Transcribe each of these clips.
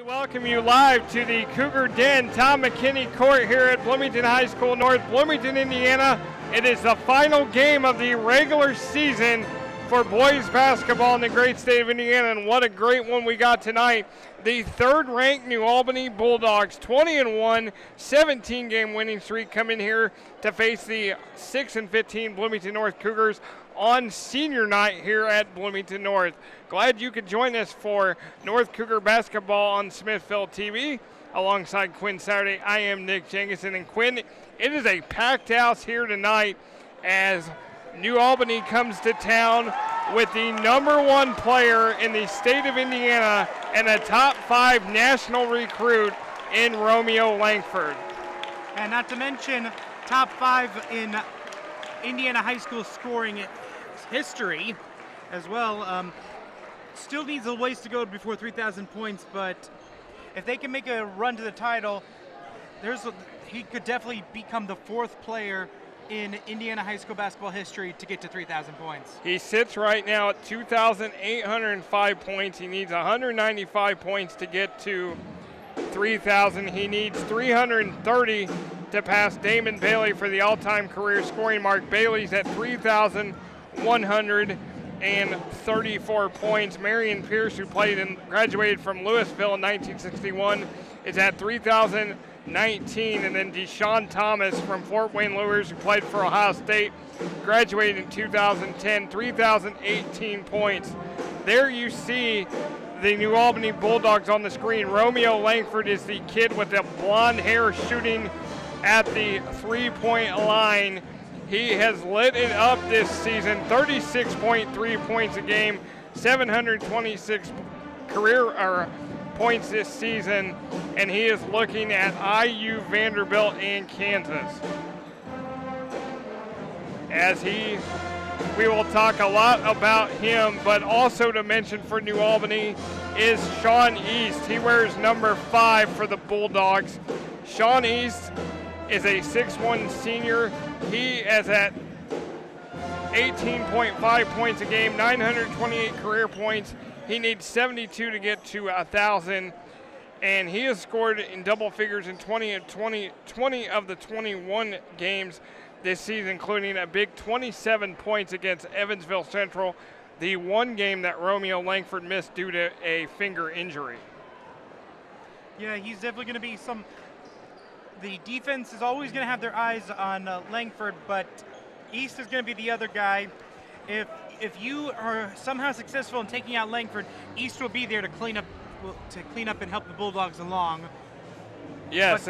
We welcome you live to the Cougar Den Tom McKinney Court here at Bloomington High School, North Bloomington, Indiana. It is the final game of the regular season for boys basketball in the great state of Indiana, and what a great one we got tonight. The third-ranked New Albany Bulldogs, 20-1, 17-game winning streak, come in here to face the 6-15 Bloomington North Cougars on senior night here at Bloomington North. Glad you could join us for North Cougar basketball on Smithville TV. Alongside Quinn Saturday, I am Nick Jenkinson. And Quinn, it is a packed house here tonight as New Albany comes to town with the #1 player in the state of Indiana and a top 5 national recruit in Romeo Langford. And not to mention top 5 in Indiana high school scoring history as well. Still needs a ways to go before 3,000 points, but if they can make a run to the title, he could definitely become the 4th player in Indiana high school basketball history to get to 3,000 points. He sits right now at 2,805 points. He needs 195 points to get to 3,000. He needs 330 to pass Damon Bailey for the all-time career scoring mark. Bailey's at 3,134 points. Marion Pierce, who played and graduated from Louisville in 1961, is at 3,019. And then Deshaun Thomas from Fort Wayne Lures, who played for Ohio State, graduated in 2010, 3,018 points. There you see the New Albany Bulldogs on the screen. Romeo Langford is the kid with the blonde hair shooting at the three-point line. He has lit it up this season, 36.3 points a game, 726 career points this season, and he is looking at IU, Vanderbilt, and Kansas. We will talk a lot about him, but also to mention for New Albany is Sean East. He wears number 5 for the Bulldogs. Sean East is a 6'1" senior. He is at 18.5 points a game, 928 career points. He needs 72 to get to 1,000, and he has scored in double figures in 20 of the 21 games this season, including a big 27 points against Evansville Central, the one game that Romeo Langford missed due to a finger injury. Yeah, he's definitely going to be the defense is always going to have their eyes on Langford, but East is going to be the other guy. If you are somehow successful in taking out Langford, East will be there to clean up and help the Bulldogs along. Yes,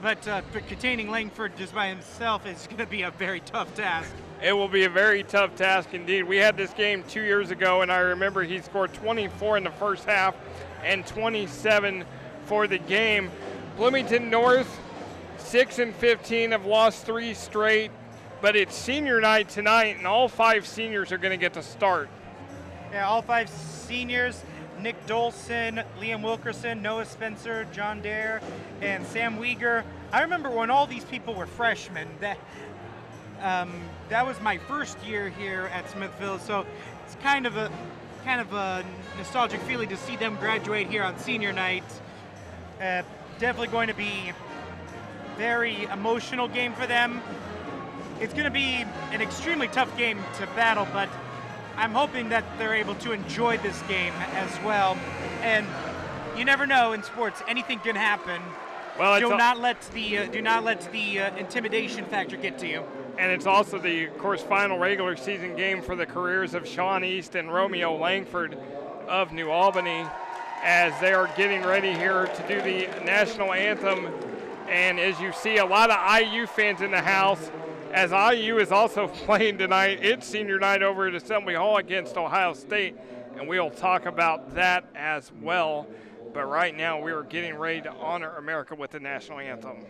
but containing Langford just by himself is going to be a very tough task. It will be a very tough task indeed. We had this game 2 years ago, and I remember he scored 24 in the first half and 27 for the game. Bloomington North, 6-15, have lost 3 straight, but it's senior night tonight, and all 5 seniors are going to get to start. Yeah, all 5 seniors. Nick Dolson, Liam Wilkerson, Noah Spencer, John Dare, and Sam Weeger. I remember when all these people were freshmen. That was my first year here at Smithville, so it's kind of a nostalgic feeling to see them graduate here on senior night. Definitely going to be a very emotional game for them. It's going to be an extremely tough game to battle, but I'm hoping that they're able to enjoy this game as well. And you never know in sports; anything can happen. Well, do not let the intimidation factor get to you. And it's also the, of course, final regular season game for the careers of Sean East and Romeo Langford of New Albany, as they are getting ready here to do the national anthem. And as you see, a lot of IU fans in the house, as IU is also playing tonight. It's senior night over at Assembly Hall against Ohio State, and we'll talk about that as well. But right now, we are getting ready to honor America with the national anthem.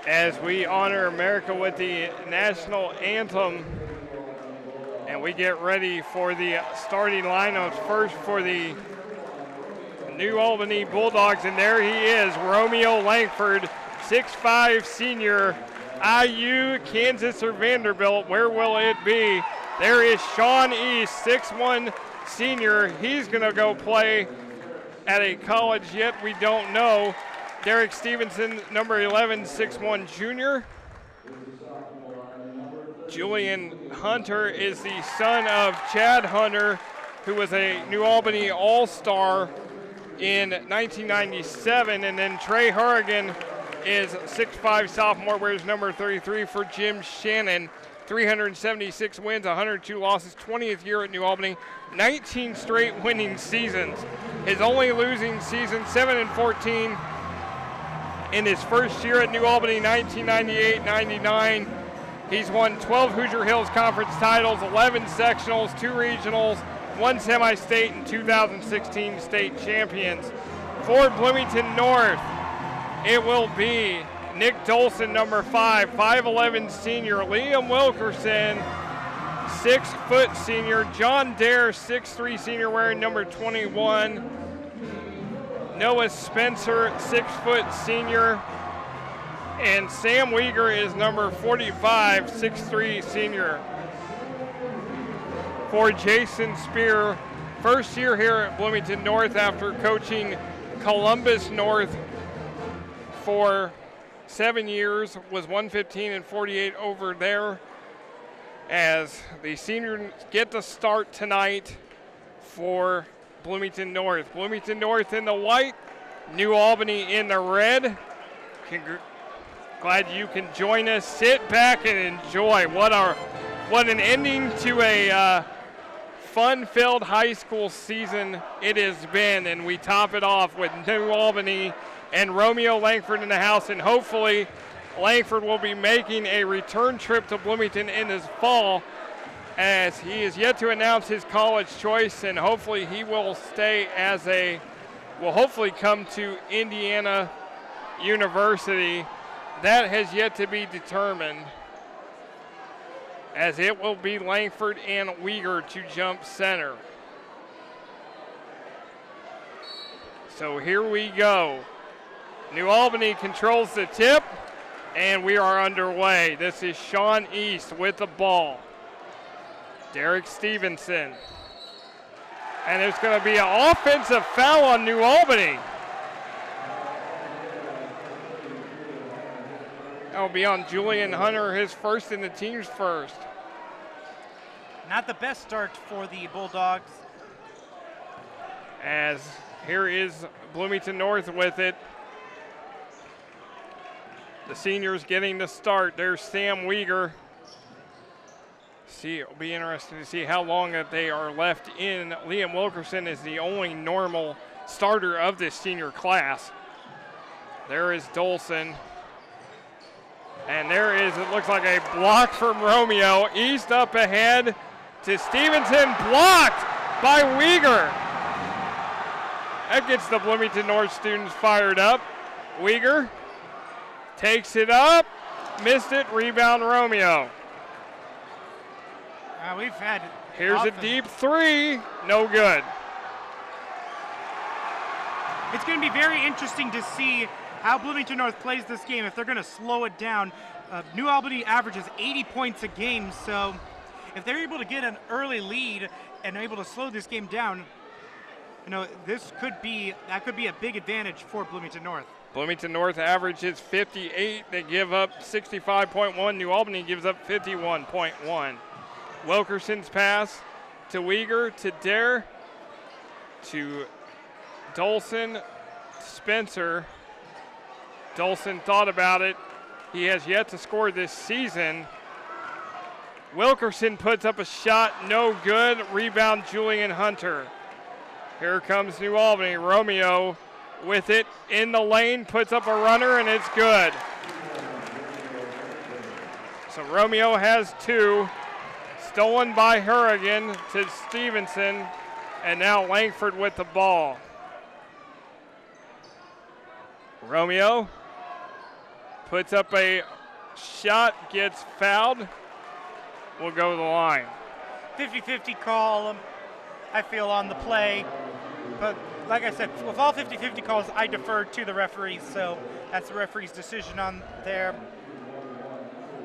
as we honor America with the national anthem. And we get ready for the starting lineups. First for the New Albany Bulldogs, and there he is, Romeo Langford, 6'5", senior, IU, Kansas, or Vanderbilt. Where will it be? There is Sean East, 6'1", senior. He's going to go play at a college yet we don't know. Derek Stevenson, number 11, 6'1", junior. Julian Hunter is the son of Chad Hunter, who was a New Albany All-Star in 1997, and then Trey Harrigan is 6'5", sophomore, wears number 33 for Jim Shannon. 376 wins, 102 losses, 20th year at New Albany, 19 straight winning seasons. His only losing season, 7-14 in his first year at New Albany, 1998-99. He's won 12 Hoosier Hills Conference titles, 11 sectionals, 2 regionals, 1 semi-state, and 2016 state champions. For Bloomington North, it will be Nick Dolson, number 5, 5'11", senior. Liam Wilkerson, 6' senior. John Dare, 6'3", senior, wearing number 21. Noah Spencer, 6' senior. And Sam Weeger is number 45, 6'3", senior. For Jason Spear, first year here at Bloomington North after coaching Columbus North for 7 years, was 115-48 over there, as the seniors get the start tonight for Bloomington North. Bloomington North in the white, New Albany in the red. Glad you can join us. Sit back and enjoy. What an ending to a fun-filled high school season it has been, and we top it off with New Albany and Romeo Langford in the house, and hopefully Langford will be making a return trip to Bloomington in this fall, as he is yet to announce his college choice, and hopefully he will stay will hopefully come to Indiana University. That has yet to be determined, as it will be Langford and Weeger to jump center. So here we go. New Albany controls the tip, and we are underway. This is Sean East with the ball. Derek Stevenson. And there's going to be an offensive foul on New Albany. That'll be on Julian Hunter, his first and the team's first. Not the best start for the Bulldogs. As here is Bloomington North with it. The seniors getting the start. There's Sam Weeger. It'll be interesting to see how long that they are left in. Liam Wilkerson is the only normal starter of this senior class. There is Dolson. And there is, it looks like a block from Romeo. East up ahead to Stevenson, blocked by Weeger. That gets the Bloomington North students fired up. Weeger takes it up, missed it, rebound Romeo. Here's a deep three, no good. It's going to be very interesting to see how Bloomington North plays this game, if they're going to slow it down. New Albany averages 80 points a game, so if they're able to get an early lead and able to slow this game down, that could be a big advantage for Bloomington North. Bloomington North averages 58. They give up 65.1. New Albany gives up 51.1. Wilkerson's pass to Weeger, to Dare, to Dolson, Spencer. Dolson thought about it. He has yet to score this season. Wilkerson puts up a shot, no good. Rebound, Julian Hunter. Here comes New Albany. Romeo with it in the lane, puts up a runner, and it's good. So Romeo has 2. Stolen by Harrigan to Stevenson, and now Langford with the ball. Romeo puts up a shot, gets fouled, will go to the line. 50-50 call, I feel, on the play. But like I said, with all 50-50 calls, I defer to the referees, so that's the referee's decision on there.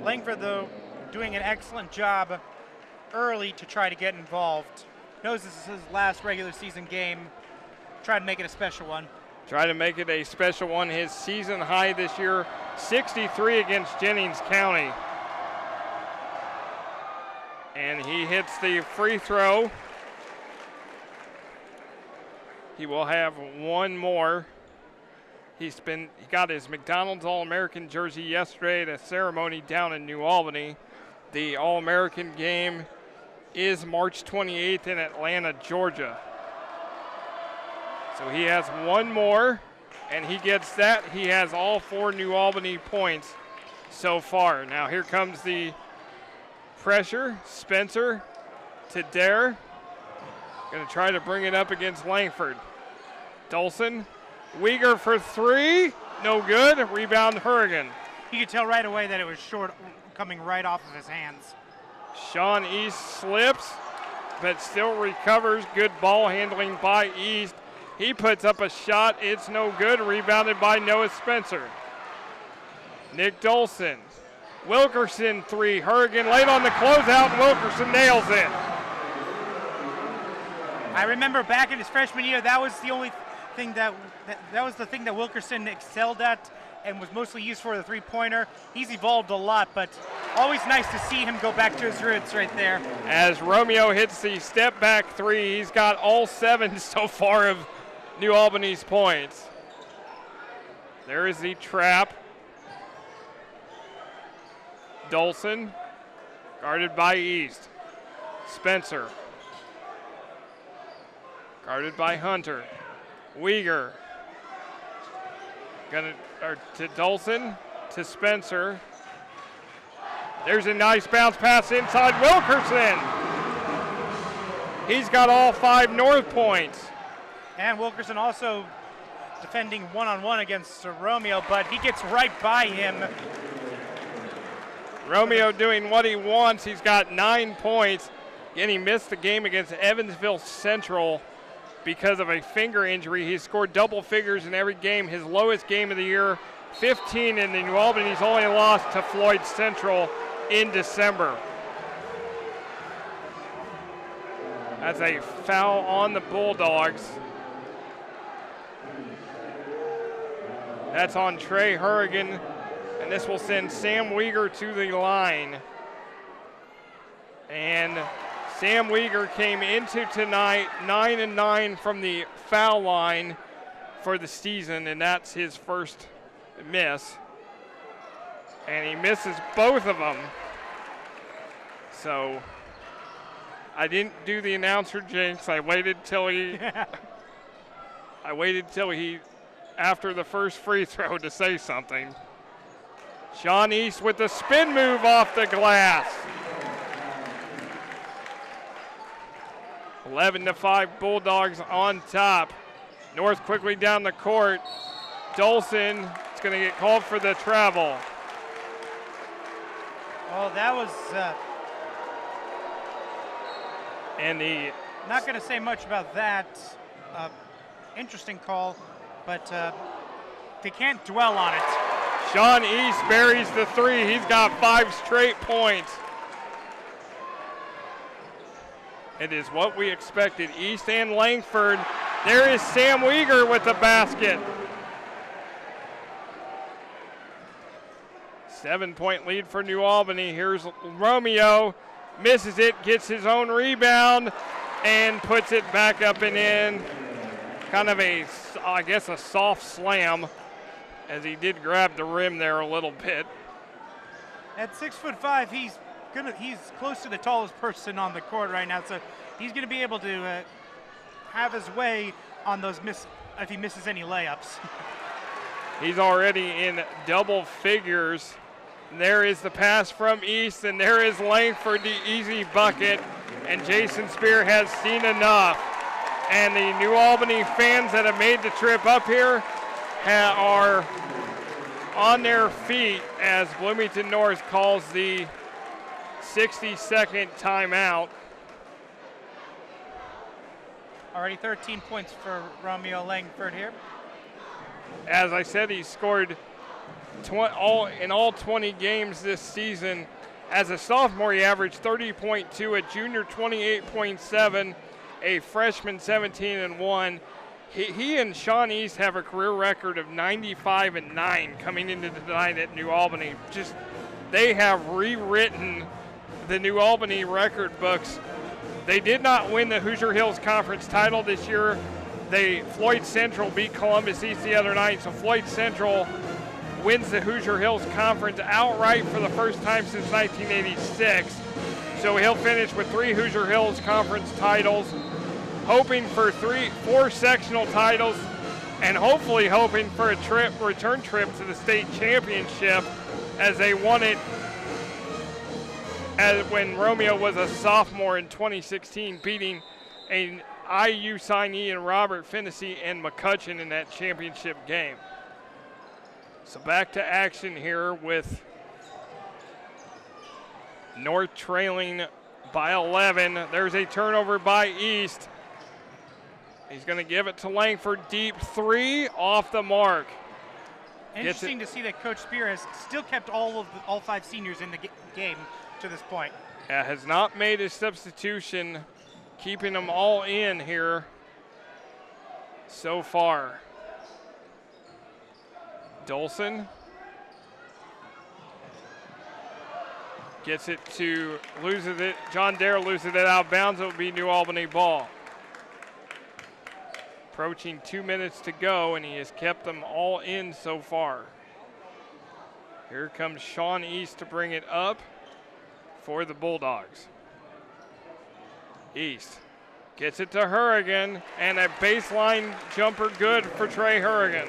Langford, though, doing an excellent job early to try to get involved. Knows this is his last regular season game. Try to make it a special one. Try to make it a special one. His season high this year, 63 against Jennings County. And he hits the free throw. He will have one more. He got his McDonald's All-American jersey yesterday at a ceremony down in New Albany. The All-American game is March 28th in Atlanta, Georgia. So he has one more, and he gets that. He has all 4 New Albany points so far. Now here comes the pressure. Spencer to Dare. Going to try to bring it up against Langford. Dolson. Uyghur for 3. No good. Rebound Hurrigan. You could tell right away that it was short, coming right off of his hands. Sean East slips, but still recovers. Good ball handling by East. He puts up a shot. It's no good. Rebounded by Noah Spencer. Nick Dolson. Wilkerson 3. Hurrigan late on the closeout, and Wilkerson nails it. I remember back in his freshman year, that was the only thing that was the thing that Wilkerson excelled at and was mostly used for, the three-pointer. He's evolved a lot, but always nice to see him go back to his roots right there. As Romeo hits the step-back 3, he's got all 7 so far of New Albany's points. There is the trap. Dolson, guarded by East. Spencer, guarded by Hunter. Uyghur, to Dolson, to Spencer. There's a nice bounce pass inside Wilkerson. He's got all 5 North points. And Wilkerson also defending one-on-one against Romeo, but he gets right by him. Romeo doing what he wants. He's got 9 points. Again, he missed the game against Evansville Central because of a finger injury. He's scored double figures in every game. His lowest game of the year, 15 in the New Albany. He's only lost to Floyd Central in December. That's a foul on the Bulldogs. That's on Trey Hurrigan, and this will send Sam Uyghur to the line. And Sam Uyghur came into tonight 9-9 from the foul line for the season, and that's his first miss. And he misses both of them. So I didn't do the announcer jinx. I waited till he after the first free throw to say something. Sean East with the spin move off the glass. 11-5 Bulldogs on top. North quickly down the court. Dolson is going to get called for the travel. Oh, that was not going to say much about that. Interesting call, but they can't dwell on it. Sean East buries the 3. He's got 5 straight points. It is what we expected. East and Langford. There is Sam Uyghur with the basket. 7-point lead for New Albany. Here's Romeo. Misses it, gets his own rebound, and puts it back up and in. Kind of a soft slam, as he did grab the rim there a little bit. At 6'5", he's close to the tallest person on the court right now, so he's gonna be able to have his way on those if he misses any layups. He's already in double figures. And there is the pass from East, and there is Langford, the easy bucket, and Jason Spear has seen enough. And the New Albany fans that have made the trip up here on their feet as Bloomington North calls the 60-second timeout. Already 13 points for Romeo Langford here. As I said, he scored in all 20 games this season. As a sophomore, he averaged 30.2, a junior 28.7, a freshman 17-1. He and Sean East have a career record of 95-9 coming into tonight at New Albany. Just they have rewritten the New Albany record books. They did not win the Hoosier Hills Conference title this year. Floyd Central beat Columbus East the other night, so Floyd Central wins the Hoosier Hills Conference outright for the first time since 1986. So he'll finish with 3 Hoosier Hills Conference titles, hoping for 4 sectional titles, and hopefully hoping for a return trip to the state championship, as they won it when Romeo was a sophomore in 2016, beating an IU signee in Robert Finney and McCutcheon in that championship game. So back to action here with North trailing by 11. There's a turnover by East. He's going to give it to Langford, deep 3, off the mark. Interesting to see that Coach Spear has still kept all 5 seniors in the game to this point. Yeah, has not made a substitution, keeping them all in here so far. Dolson gets it loses it. John Dare loses it out of bounds. It will be New Albany ball. Approaching 2 minutes to go, and he has kept them all in so far. Here comes Sean East to bring it up for the Bulldogs. East gets it to Hurrigan, and a baseline jumper good for Trey Hurrigan.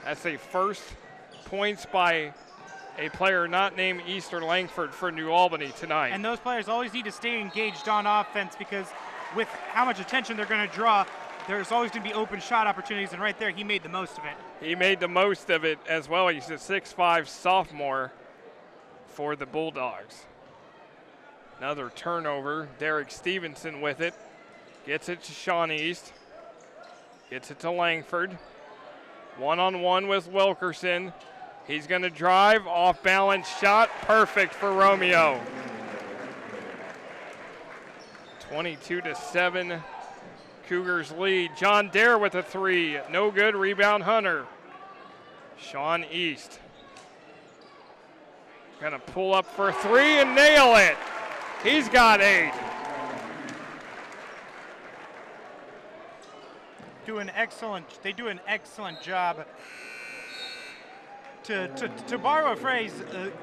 That's a first points by a player not named East or Langford for New Albany tonight. And those players always need to stay engaged on offense, because with how much attention they're going to draw, there's always going to be open shot opportunities, and right there he made the most of it. He made the most of it as well. He's a 6'5" sophomore for the Bulldogs. Another turnover. Derek Stevenson with it. Gets it to Sean East. Gets it to Langford. One-on-one with Wilkerson. He's going to drive, off-balance shot, perfect for Romeo. 22-7, Cougars lead. John Dare with a 3, no good, rebound Hunter. Sean East. Going to pull up for a 3 and nail it. He's got 8. They do an excellent job. To borrow a phrase,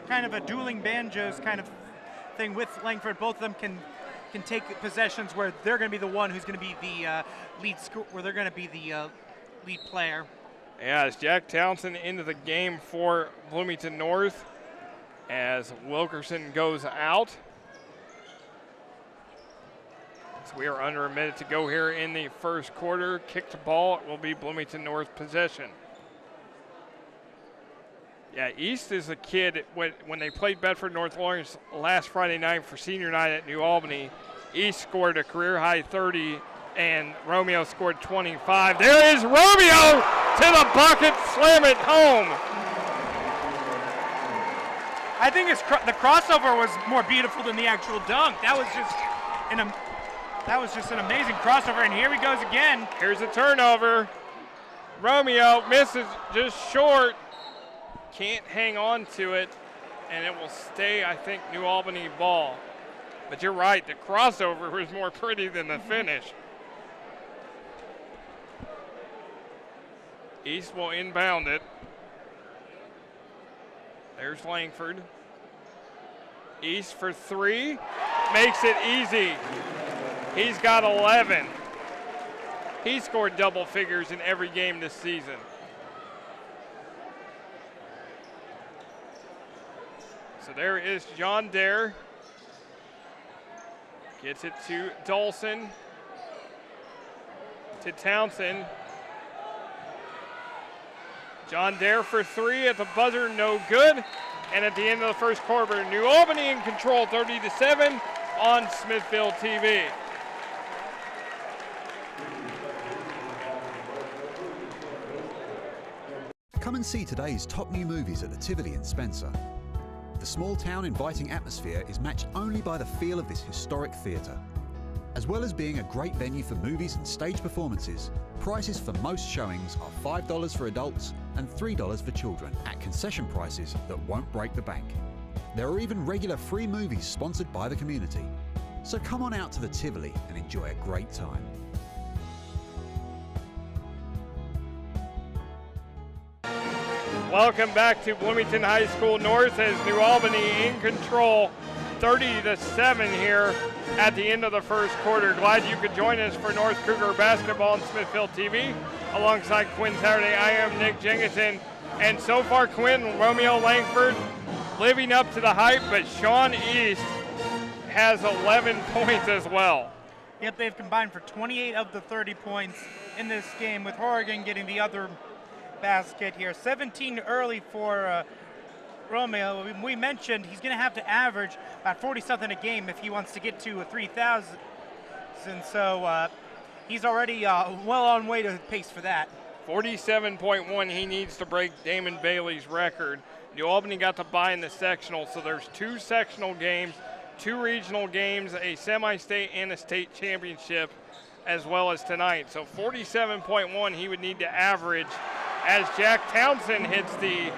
kind of a dueling banjos kind of thing with Langford. Both of them can take possessions where they're going to be the one who's going to be the lead player. Yeah, as Jack Townsend into the game for Bloomington North, as Wilkerson goes out. So we are under a minute to go here in the first quarter. Kick the ball, it will be Bloomington North possession. Yeah, East is a kid. When they played Bedford North Lawrence last Friday night for senior night at New Albany, East scored a career-high 30, and Romeo scored 25. There is Romeo to the bucket, slam it home. I think the crossover was more beautiful than the actual dunk. That was just an amazing crossover, and here he goes again. Here's a turnover. Romeo misses just short. Can't hang on to it, and it will stay, I think, New Albany ball. But you're right, the crossover was more pretty than the finish. East will inbound it. There's Langford. East for 3, makes it easy. He's got 11. He scored double figures in every game this season. So there is John Dare. Gets it to Dolson. To Townsend. John Dare for three at the buzzer, no good. And at the end of the first quarter, New Albany in control, 30-7 on Smithville TV. Come and see today's top new movies at the Tivoli in Spencer. The small town inviting atmosphere is matched only by the feel of this historic theatre. As well as being a great venue for movies and stage performances, prices for most showings are $5 for adults and $3 for children at concession prices that won't break the bank. There are even regular free movies sponsored by the community. So come on out to the Tivoli and enjoy a great time. Welcome back to Bloomington High School North as New Albany in control, 30-7 here at the end of the first quarter. Glad you could join us for North Cougar basketball on Smithville TV. Alongside Quinn Saturday, I am Nick Jenkinson. And so far, Quinn, Romeo Langford living up to the hype, but Sean East has 11 points as well. Yep, they've combined for 28 of the 30 points in this game, with Oregon getting the other basket here. 17 early for Romeo. We mentioned he's going to have to average about 40-something a game if he wants to get to a 3,000. So he's already well on way to pace for that. 47.1 he needs to break Damon Bailey's record. New Albany got to bye in the sectional, so there's 2 sectional games, 2 regional games, a semi-state and a state championship, as well as tonight. So 47.1 he would need to average as Jack Townsend hits the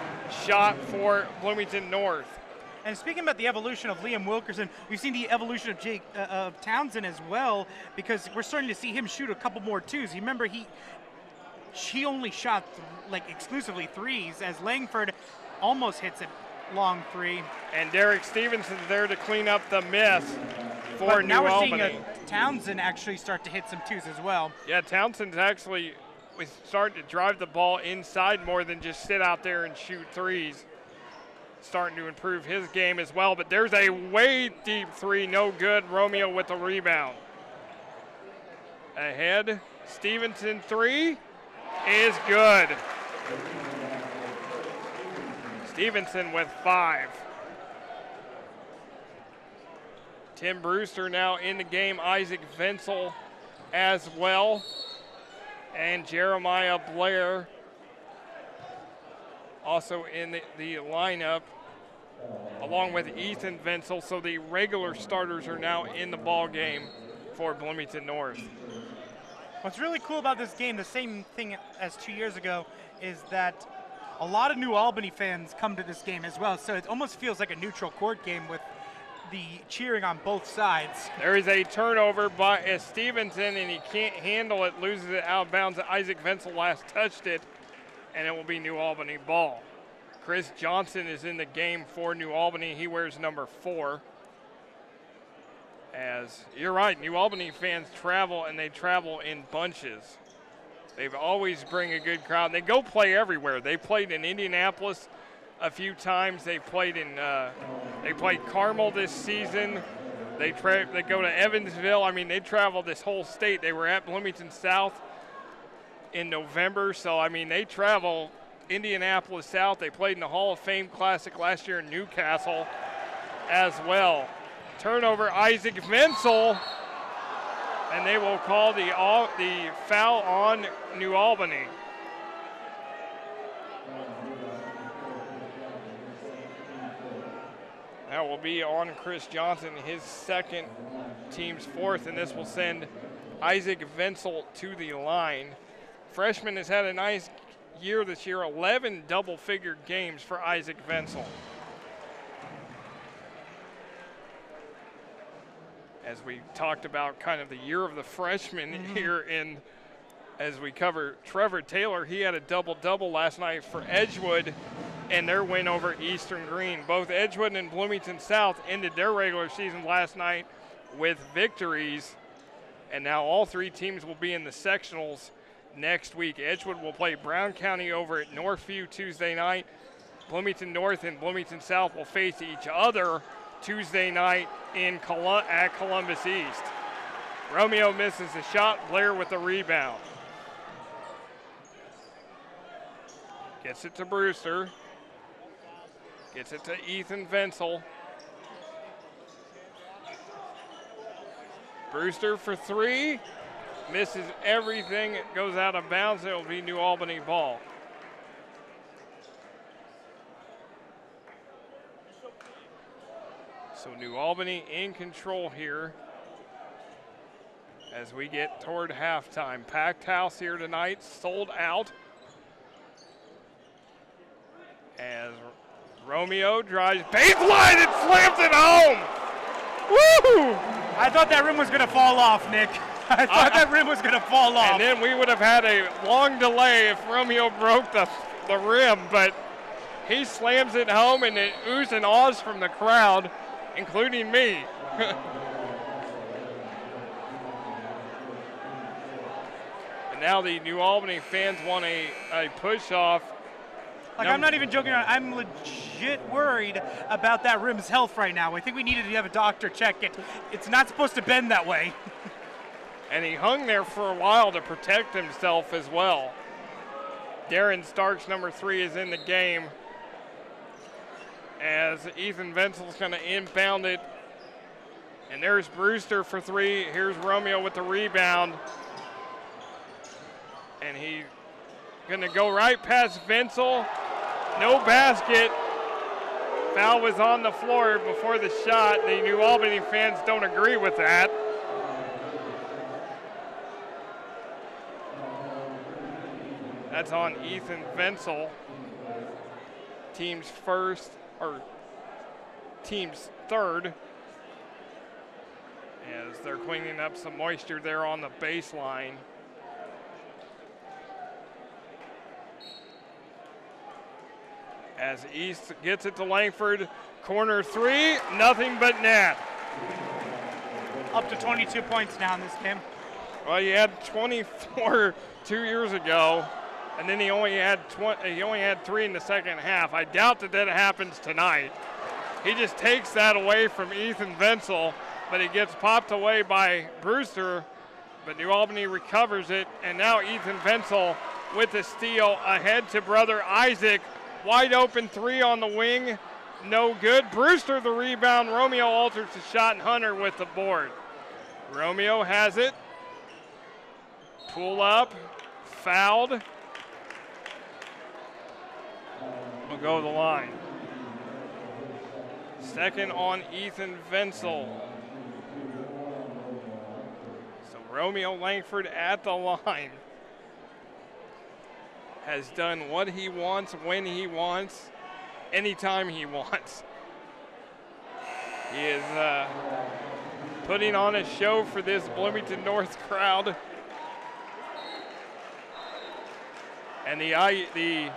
shot for Bloomington North. And speaking about the evolution of Liam Wilkerson, we've seen the evolution of Townsend as well, because we're starting to see him shoot a couple more twos. You remember he only shot like exclusively threes, as Langford almost hits a long three. And Derek Stevenson's there to clean up the miss for New Albany. Now we're seeing Townsend actually start to hit some twos as well. Yeah, Townsend's actually starting to drive the ball inside more than just sit out there and shoot threes. Starting to improve his game as well, but there's a way deep three, no good. Romeo with the rebound. Ahead, Stevenson three is good. Stevenson with 5. Tim Brewster now in the game, Isaac Venzel as well. And Jeremiah Blair also in the lineup, along with Ethan Venzel. So the regular starters are now in the ball game for Bloomington North. What's really cool about this game, the same thing as 2 years ago, is that a lot of New Albany fans come to this game as well. So it almost feels like a neutral court game with the cheering on both sides. There is a turnover by Stevenson, and he can't handle it, loses it out of bounds. Isaac Venzel last touched it, and it will be New Albany ball. Chris Johnson is in the game for New Albany. He wears number 4. As you're right, New Albany fans travel, and they travel in bunches. They've always bring a good crowd. They go play everywhere. They played in Indianapolis a few times. They played Carmel this season. They go to Evansville. I mean, they travel this whole state. They were at Bloomington South in November. So, I mean, they travel Indianapolis South. They played in the Hall of Fame Classic last year in Newcastle as well. Turnover, Isaac Venzel, and they will call the foul on New Albany. That will be on Chris Johnson, his second, team's 4th, and this will send Isaac Venzel to the line. Freshman has had a nice year this year, 11 double-figure games for Isaac Venzel. As we talked about kind of the year of the freshman here as we cover Trevor Taylor, he had a double-double last night for Edgewood and their win over Eastern Green. Both Edgewood and Bloomington South ended their regular season last night with victories, and now all 3 teams will be in the sectionals next week. Edgewood will play Brown County over at Northview Tuesday night. Bloomington North and Bloomington South will face each other Tuesday night at Columbus East. Romeo misses the shot, Blair with the rebound. Gets it to Brewster. Gets it to Ethan Venzel. Brewster for three. Misses everything. It goes out of bounds. It will be New Albany ball. So New Albany in control here as we get toward halftime. Packed house here tonight, sold out. As Romeo drives baseline and slams it home. Woo! I thought that rim was going to fall off, Nick. I thought that rim was going to fall off. And then we would have had a long delay if Romeo broke the rim, but he slams it home, and it oohs and ahs from the crowd, including me. And now the New Albany fans want a push-off. Like, I'm not even joking around. I'm legit worried about that rim's health right now. I think we needed to have a doctor check it. It's not supposed to bend that way. And he hung there for a while to protect himself as well. Darren Starks, number 3, is in the game. As Ethan Venzel's going to inbound it. And there's Brewster for 3. Here's Romeo with the rebound. And he's going to go right past Venzel. No basket. Foul was on the floor before the shot. The New Albany fans don't agree with that. That's on Ethan Venzel. Team's third. As they're cleaning up some moisture there on the baseline. As East gets it to Langford, corner 3, nothing but net. Up to 22 points now in this game. Well, he had 24 2 years ago, and then he only had 3 in the second half. I doubt that happens tonight. He just takes that away from Ethan Venzel, but it gets popped away by Brewster, but New Albany recovers it, and now Ethan Venzel with the steal ahead to brother Isaac. Wide open 3 on the wing, no good. Brewster the rebound, Romeo alters the shot, and Hunter with the board. Romeo has it. Pull up, fouled. We'll go to the line. Second on Ethan Venzel. So Romeo Langford at the line. Has done what he wants, when he wants, anytime he wants. He is putting on a show for this Bloomington North crowd. And the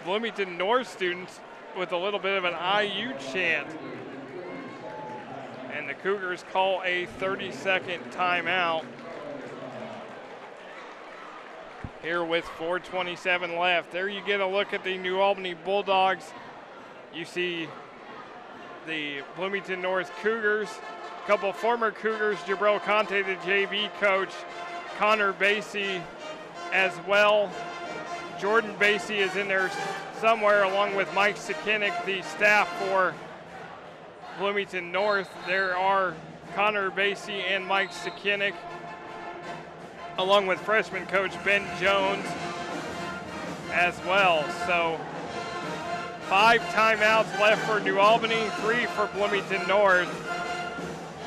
Bloomington North students with a little bit of an IU chant. And the Cougars call a 30-second timeout. Here with 4:27 left. There you get a look at the New Albany Bulldogs. You see the Bloomington North Cougars, a couple of former Cougars, Jabril Conte, the JV coach, Connor Basie as well. Jordan Basie is in there somewhere along with Mike Sikinick, the staff for Bloomington North. There are Connor Basie and Mike Sikinick, along with freshman coach Ben Jones as well. So 5 timeouts left for New Albany, 3 for Bloomington North.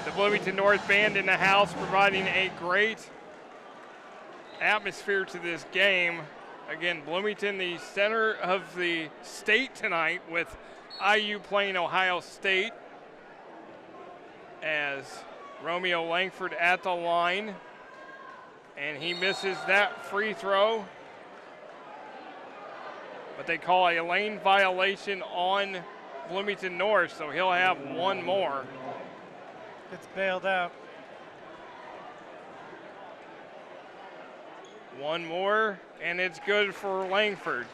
The Bloomington North band in the house providing a great atmosphere to this game. Again, Bloomington, the center of the state tonight with IU playing Ohio State. As Romeo Langford at the line. And he misses that free throw. But they call a lane violation on Bloomington North, so he'll have one more. It's bailed out. One more, and it's good for Langford.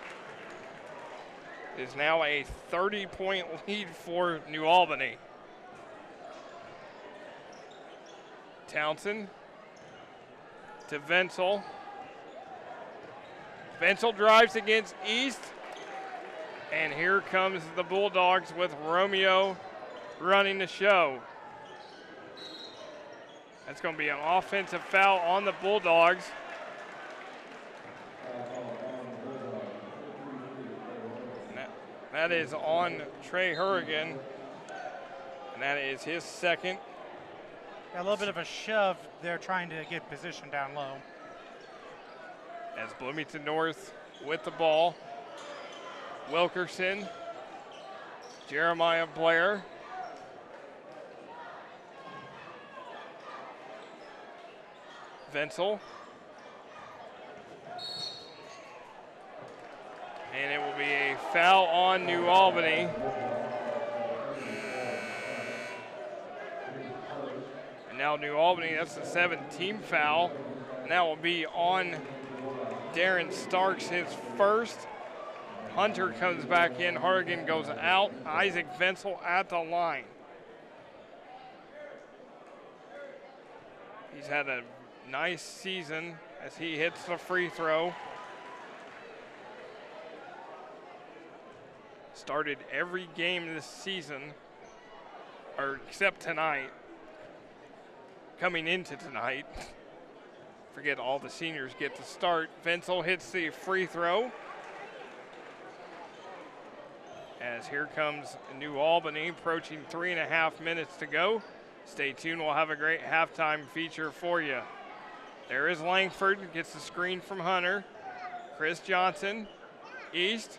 It is now a 30-point lead for New Albany. Townsend to Venzel. Venzel drives against East, And here comes the Bulldogs with Romeo running the show. That's going to be an offensive foul on the Bulldogs. That is on Trey Hurrigan, and that is his second. A little bit of a shove. They're trying to get position down low. As Bloomington North with the ball. Wilkerson, Jeremiah Blair. Venzel. And it will be a foul on New Albany. And now New Albany, that's the 7th-team foul. And that will be on Darren Starks, his first. Hunter comes back in, Hardigan goes out, Isaac Venzel at the line. He's had a nice season as he hits the free throw. Started every game this season, or except tonight, coming into tonight. Forget all the seniors get to start. Venzel hits the free throw. As here comes New Albany, approaching 3.5 minutes to go. Stay tuned, we'll have a great halftime feature for you. There is Langford, gets the screen from Hunter. Chris Johnson, East,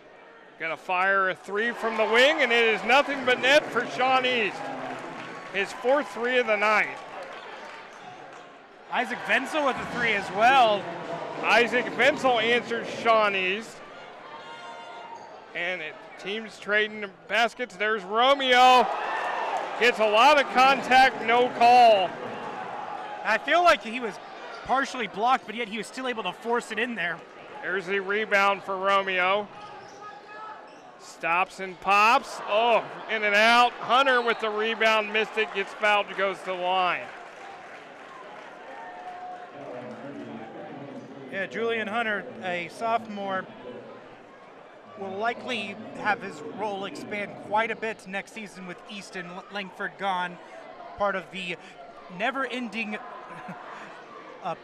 gonna fire a three from the wing, and it is nothing but net for Sean East. His 4th three of the night. Isaac Venzel with a three as well. Isaac Venzel answers Sean East. And teams trading the baskets. There's Romeo. Gets a lot of contact, no call. I feel like he was partially blocked, but yet he was still able to force it in there. There's the rebound for Romeo. Stops and pops. Oh, in and out. Hunter with the rebound, missed it, gets fouled, goes to the line. Yeah, Julian Hunter, a sophomore, will likely have his role expand quite a bit next season with East and Langford gone. Part of the never-ending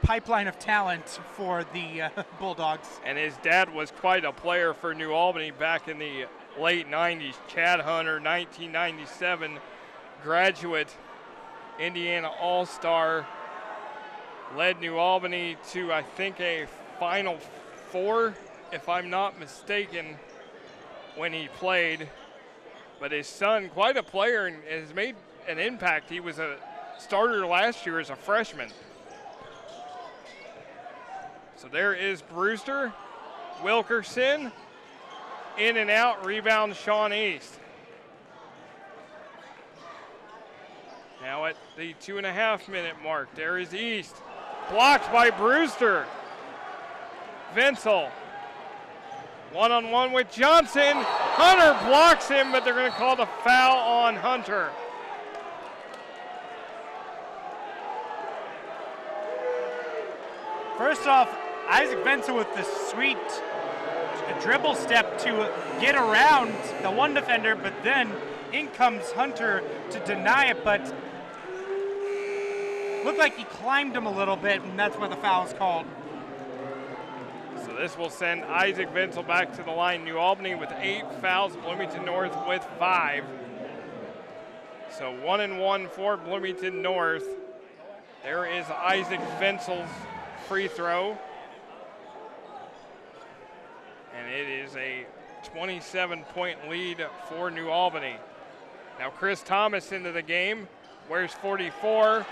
pipeline of talent for the Bulldogs. And his dad was quite a player for New Albany back in the late 90s. Chad Hunter, 1997 graduate, Indiana All-Star, led New Albany to, I think, a Final Four, if I'm not mistaken, when he played. But his son, quite a player, and has made an impact. He was a starter last year as a freshman. So there is Brewster, Wilkerson, in and out, rebound Sean East. Now at the 2.5-minute mark, there is East. Blocked by Brewster. Venzel. One-on-one with Johnson. Hunter blocks him, but they're going to call the foul on Hunter. First off, Isaac Venzel with the sweet dribble step to get around the one defender, but then in comes Hunter to deny it, but looked like he climbed him a little bit, and that's where the foul is called. So this will send Isaac Venzel back to the line. New Albany with 8 fouls, Bloomington North with 5. So 1-1 for Bloomington North. There is Isaac Venzel's free throw. And it is a 27-point lead for New Albany. Now Chris Thomas into the game, wears 44.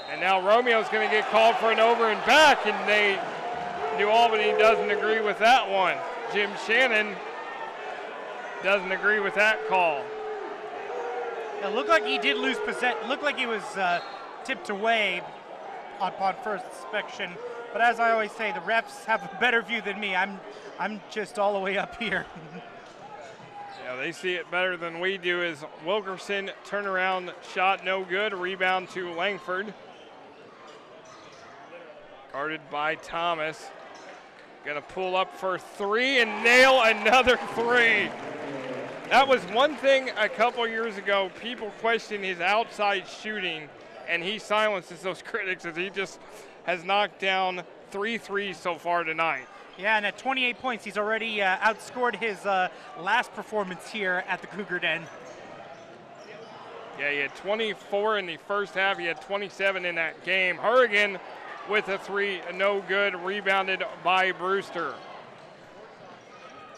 And now Romeo's going to get called for an over and back, and New Albany doesn't agree with that one. Jim Shannon doesn't agree with that call. It looked like he did lose possession. Looked like he was tipped away upon first inspection. But as I always say, the refs have a better view than me. I'm just all the way up here. Yeah, they see it better than we do. As Wilkerson turnaround shot no good. Rebound to Langford. Guarded by Thomas. Gonna pull up for three and nail another three. That was one thing a couple years ago, people questioned his outside shooting, and he silences those critics as he just has knocked down 3 threes so far tonight. Yeah, and at 28 points, he's already outscored his last performance here at the Cougar Den. Yeah, he had 24 in the first half. He had 27 in that game. Hurrigan with a three, no good, rebounded by Brewster.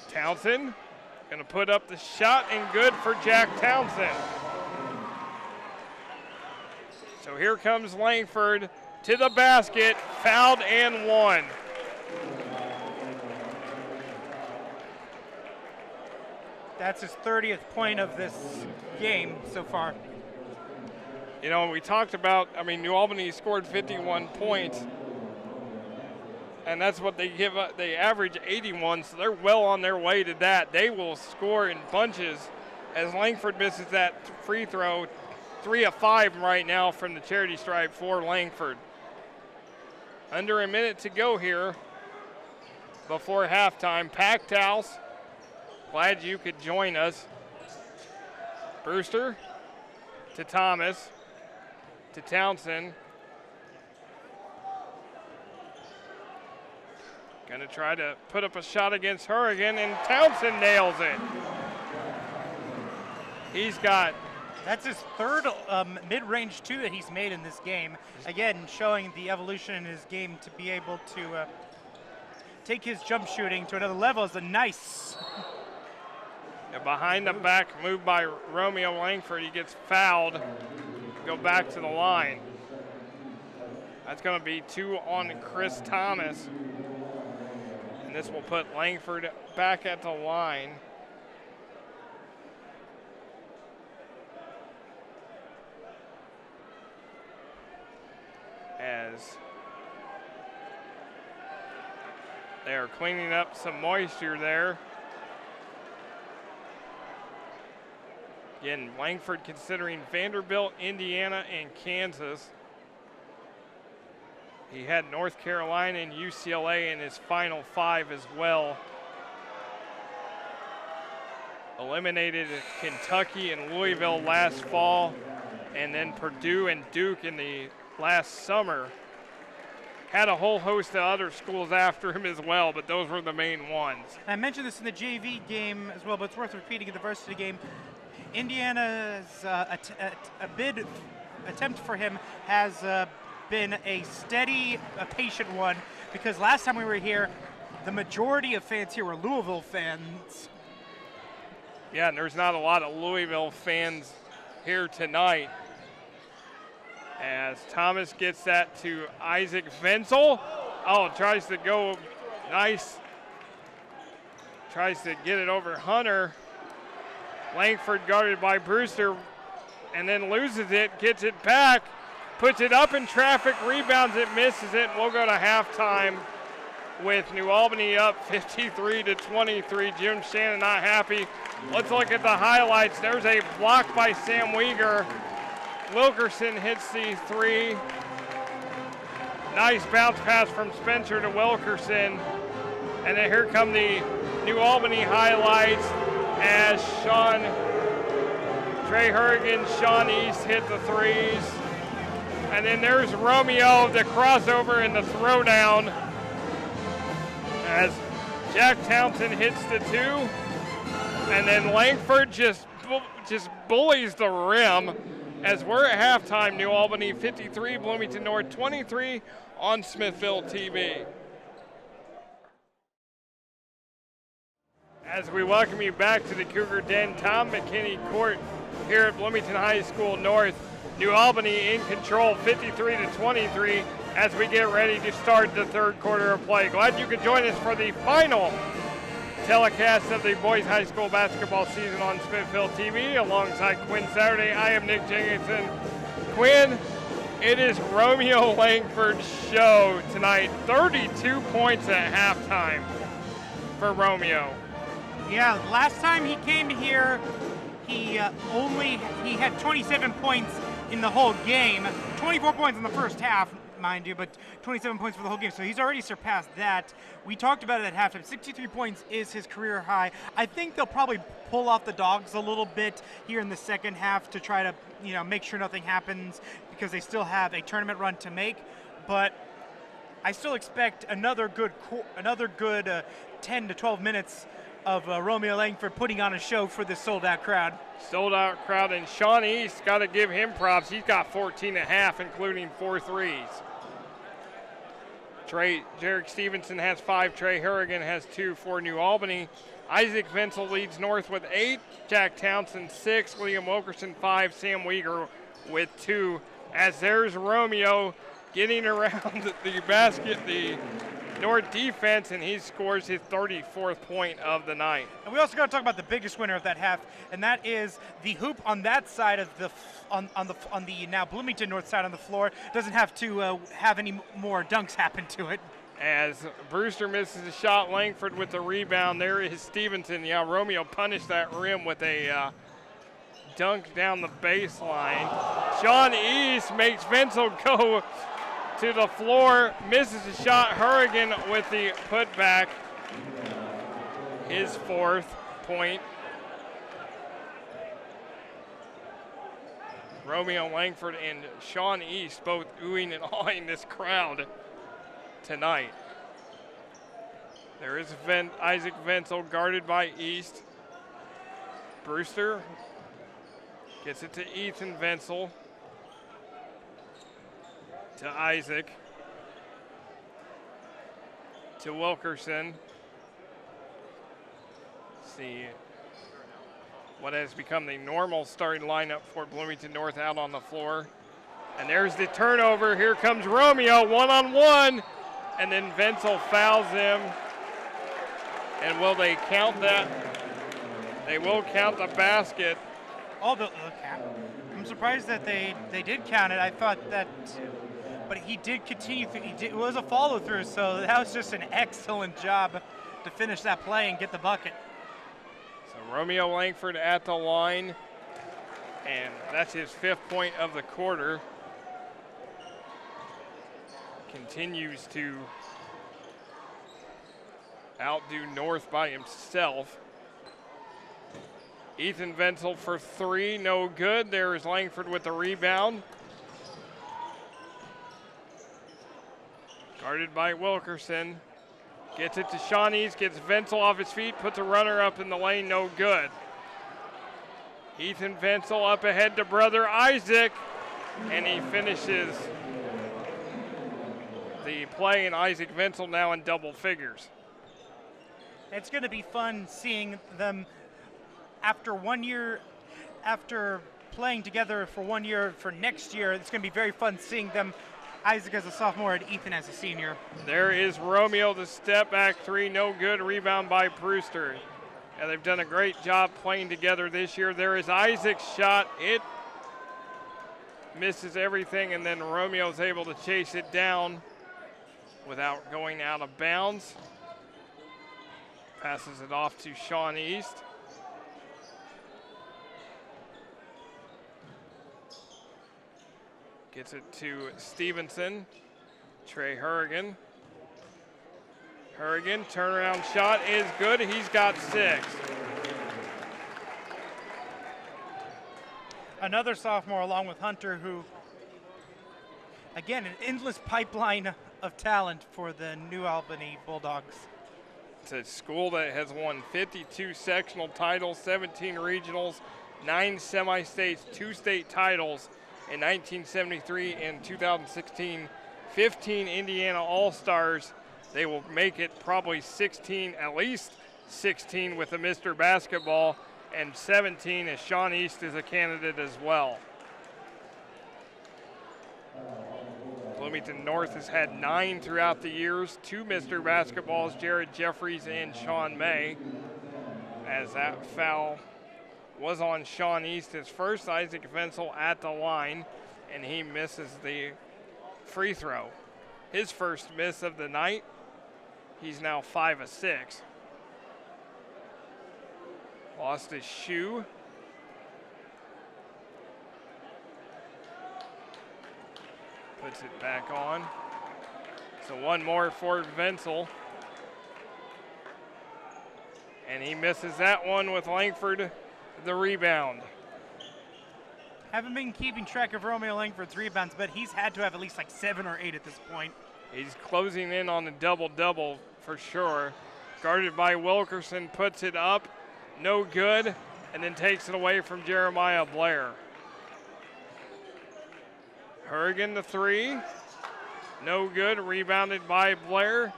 Townsend gonna put up the shot and good for Jack Townsend. So here comes Langford to the basket, fouled and one. That's his 30th point of this game so far. You know, we talked about, New Albany scored 51 points, and that's what they give up. They average 81, so they're well on their way to that. They will score in bunches as Langford misses that free throw. 3 of 5 right now from the charity stripe for Langford. Under a minute to go here before halftime. Packed house. Glad you could join us. Brewster to Thomas to Townsend. Gonna try to put up a shot against Hurrigan, and Townsend nails it. He's got... That's his third mid-range two that he's made in this game. Again, showing the evolution in his game to be able to take his jump shooting to another level. Is a nice... A behind the back move by Romeo Langford. He gets fouled. Go back to the line. That's going to be 2 on Chris Thomas. And this will put Langford back at the line. As they are cleaning up some moisture there. Again, Langford considering Vanderbilt, Indiana, and Kansas. He had North Carolina and UCLA in his final 5 as well. Eliminated Kentucky and Louisville last fall, and then Purdue and Duke in the last summer. Had a whole host of other schools after him as well, but those were the main ones. I mentioned this in the JV game as well, but it's worth repeating in the varsity game. Indiana's attempt for him has been a steady, patient one, because last time we were here, the majority of fans here were Louisville fans. Yeah, and there's not a lot of Louisville fans here tonight. As Thomas gets that to Isaac Venzel. Oh, tries to go nice. Tries to get it over Hunter. Langford guarded by Brewster and then loses it, gets it back, puts it up in traffic, rebounds it, misses it. We'll go to halftime with New Albany up 53-23. Jim Shannon not happy. Let's look at the highlights. There's a block by Sam Weegar. Wilkerson hits the 3. Nice bounce pass from Spencer to Wilkerson. And then here come the New Albany highlights as Trey Hurrigan, Sean East hit the 3s. And then there's Romeo, the crossover and the throwdown as Jack Townsend hits the 2. And then Langford just bullies the rim as we're at halftime. New Albany 53, Bloomington North 23 on Smithville TV. As we welcome you back to the Cougar Den, Tom McKinney Court here at Bloomington High School North. New Albany in control 53-23 as we get ready to start the third quarter of play. Glad you could join us for the final telecast of the boys high school basketball season on Smithville TV. Alongside Quinn Saturday, I am Nick Jenkinson. Quinn, it is Romeo Langford's show tonight. 32 points at halftime for Romeo. Yeah, last time he came here, he had 27 points in the whole game, 24 points in the first half, mind you, but 27 points for the whole game. So he's already surpassed that. We talked about it at halftime. 63 points is his career high. I think they'll probably pull off the Dogs a little bit here in the second half to try to, make sure nothing happens because they still have a tournament run to make. But I still expect another good 10 to 12 minutes of Romeo Langford putting on a show for this sold-out crowd. Sold-out crowd, and Sean East, got to give him props. He's got 14 and a half, including 4 threes. Jarek Stevenson has 5. Trey Harrigan has 2 for New Albany. Isaac Venzel leads North with 8. Jack Townsend 6. Liam Wilkerson 5. Sam Weegar with 2. As there's Romeo getting around the basket, the North defense, and he scores his 34th point of the night. And we also got to talk about the biggest winner of that half, and that is the hoop on that side of the on the now Bloomington North side on the floor. Doesn't have to have any more dunks happen to it. As Brewster misses a shot, Langford with the rebound. There is Stevenson. Yeah, Romeo punished that rim with a dunk down the baseline. Sean East makes Venzel go to the floor, misses a shot. Hurrigan with the putback, his 4th point. Romeo Langford and Sean East both oohing and awing this crowd tonight. There is Isaac Venzel guarded by East. Brewster gets it to Ethan Venzel. To Isaac. To Wilkerson. See what has become the normal starting lineup for Bloomington North out on the floor. And there's the turnover. Here comes Romeo, one-on-one. And then Venzel fouls him. And will they count that? They will count the basket. I'm surprised that they did count it. I thought that, but he did continue. It was a follow-through, so that was just an excellent job to finish that play and get the bucket. So Romeo Langford at the line, and that's his 5th point of the quarter. Continues to outdo North by himself. Ethan Venzel for 3, no good. There is Langford with the rebound. Guarded by Wilkerson. Gets it to Sean East, gets Venzel off his feet, puts a runner up in the lane, no good. Ethan Venzel up ahead to brother Isaac, and he finishes the play, and Isaac Venzel now in double figures. It's going to be fun seeing them after 1 year, after playing together for 1 year for next year. It's going to be very fun seeing them, Isaac as a sophomore and Ethan as a senior. There is Romeo, the step back 3, no good. Rebound by Brewster. And they've done a great job playing together this year. There is Isaac's shot. It misses everything, and then Romeo's able to chase it down without going out of bounds. Passes it off to Sean East. Gets it to Stevenson. Trey Hurrigan. Hurrigan, turnaround shot is good. He's got 6. Another sophomore along with Hunter, who, again, an endless pipeline of talent for the New Albany Bulldogs. It's a school that has won 52 sectional titles, 17 regionals, 9 semi-states, 2 state titles in 1973 and 2016, 15 Indiana All-Stars. They will make it probably 16, at least 16 with the Mr. Basketball, and 17 as Sean East is a candidate as well. Bloomington North has had 9 throughout the years, 2 Mr. Basketballs, Jared Jeffries and Sean May. As that foul was on Sean East, his first. Isaac Venzel at the line, and he misses the free throw. His first miss of the night. He's now 5 of 6. Lost his shoe. Puts it back on. So one more for Venzel. And he misses that one with Langford the rebound. Haven't been keeping track of Romeo Langford's rebounds, but he's had to have at least like 7 or 8 at this point. He's closing in on the double-double for sure. Guarded by Wilkerson, puts it up, no good, and then takes it away from Jeremiah Blair. Hurrigan the three, no good, rebounded by Blair.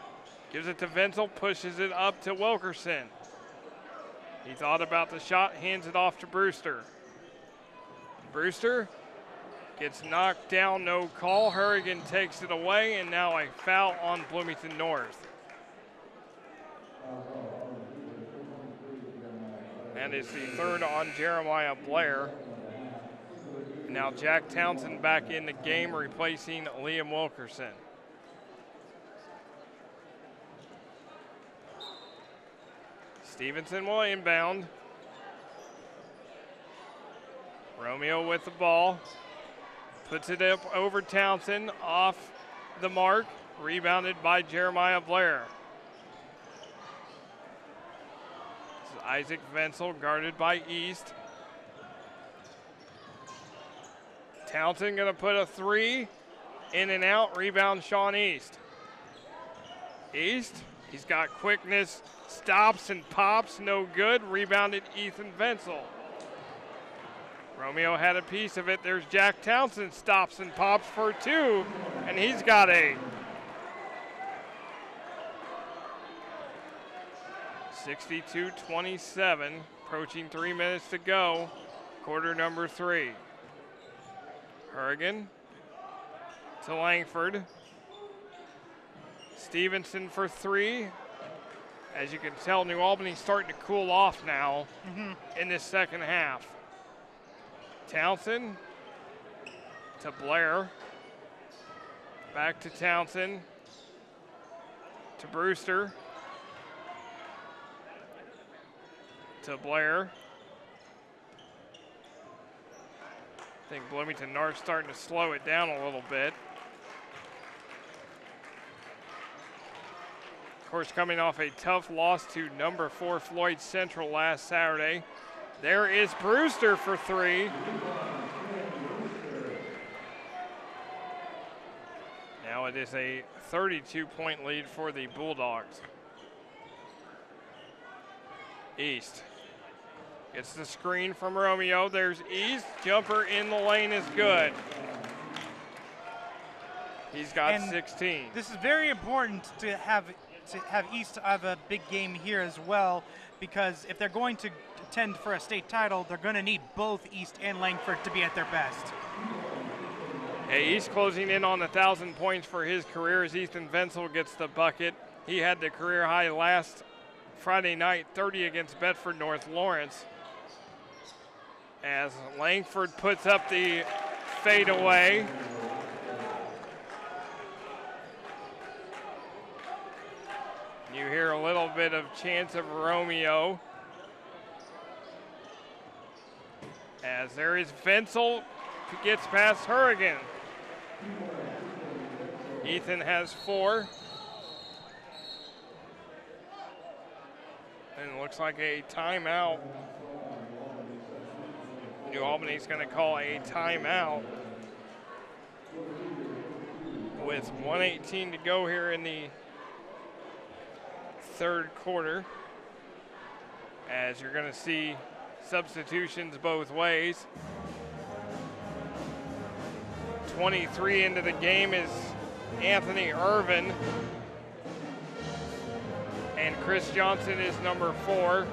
Gives it to Venzel, pushes it up to Wilkerson. He thought about the shot, hands it off to Brewster. Brewster gets knocked down, no call. Hurrigan takes it away, and now a foul on Bloomington North. And it's the third on Jeremiah Blair. Now Jack Townsend back in the game, replacing Liam Wilkerson. Stevenson will inbound. Romeo with the ball. Puts it up over Townsend, off the mark. Rebounded by Jeremiah Blair. This is Isaac Venzel, guarded by East. Townsend gonna put a three, in and out, rebound Sean East. East, he's got quickness, stops and pops, no good, rebounded Ethan Venzel. Romeo had a piece of it, there's Jack Townsend, stops and pops for two, and he's got a 62-27, approaching 3 minutes to go, quarter number 3. Hurrigan to Langford. Stevenson for three. As you can tell, New Albany's starting to cool off now in this second half. Townsend to Blair. Back to Townsend. To Brewster. To Blair. I think Bloomington North's starting to slow it down a little bit. Of course, coming off a tough loss to number 4 Floyd Central last Saturday. There is Brewster for three. Now it is a 32-point lead for the Bulldogs. East. Gets the screen from Romeo. There's East. Jumper in the lane is good. He's got 16. This is very important to have East have a big game here as well, because if they're going to contend for a state title, they're going to need both East and Langford to be at their best. Hey, East closing in on 1,000 points for his career as Ethan Venzel gets the bucket. He had the career high last Friday night, 30 against Bedford North Lawrence. As Langford puts up the fadeaway. You hear a little bit of chance of Romeo. As there is Venzel, who gets past Hurrigan. Ethan has 4. And it looks like a timeout. New Albany's going to call a timeout with 1:18 to go here in the third quarter, as you're going to see substitutions both ways. 23 into the game is Anthony Irvin, and Chris Johnson is number 4.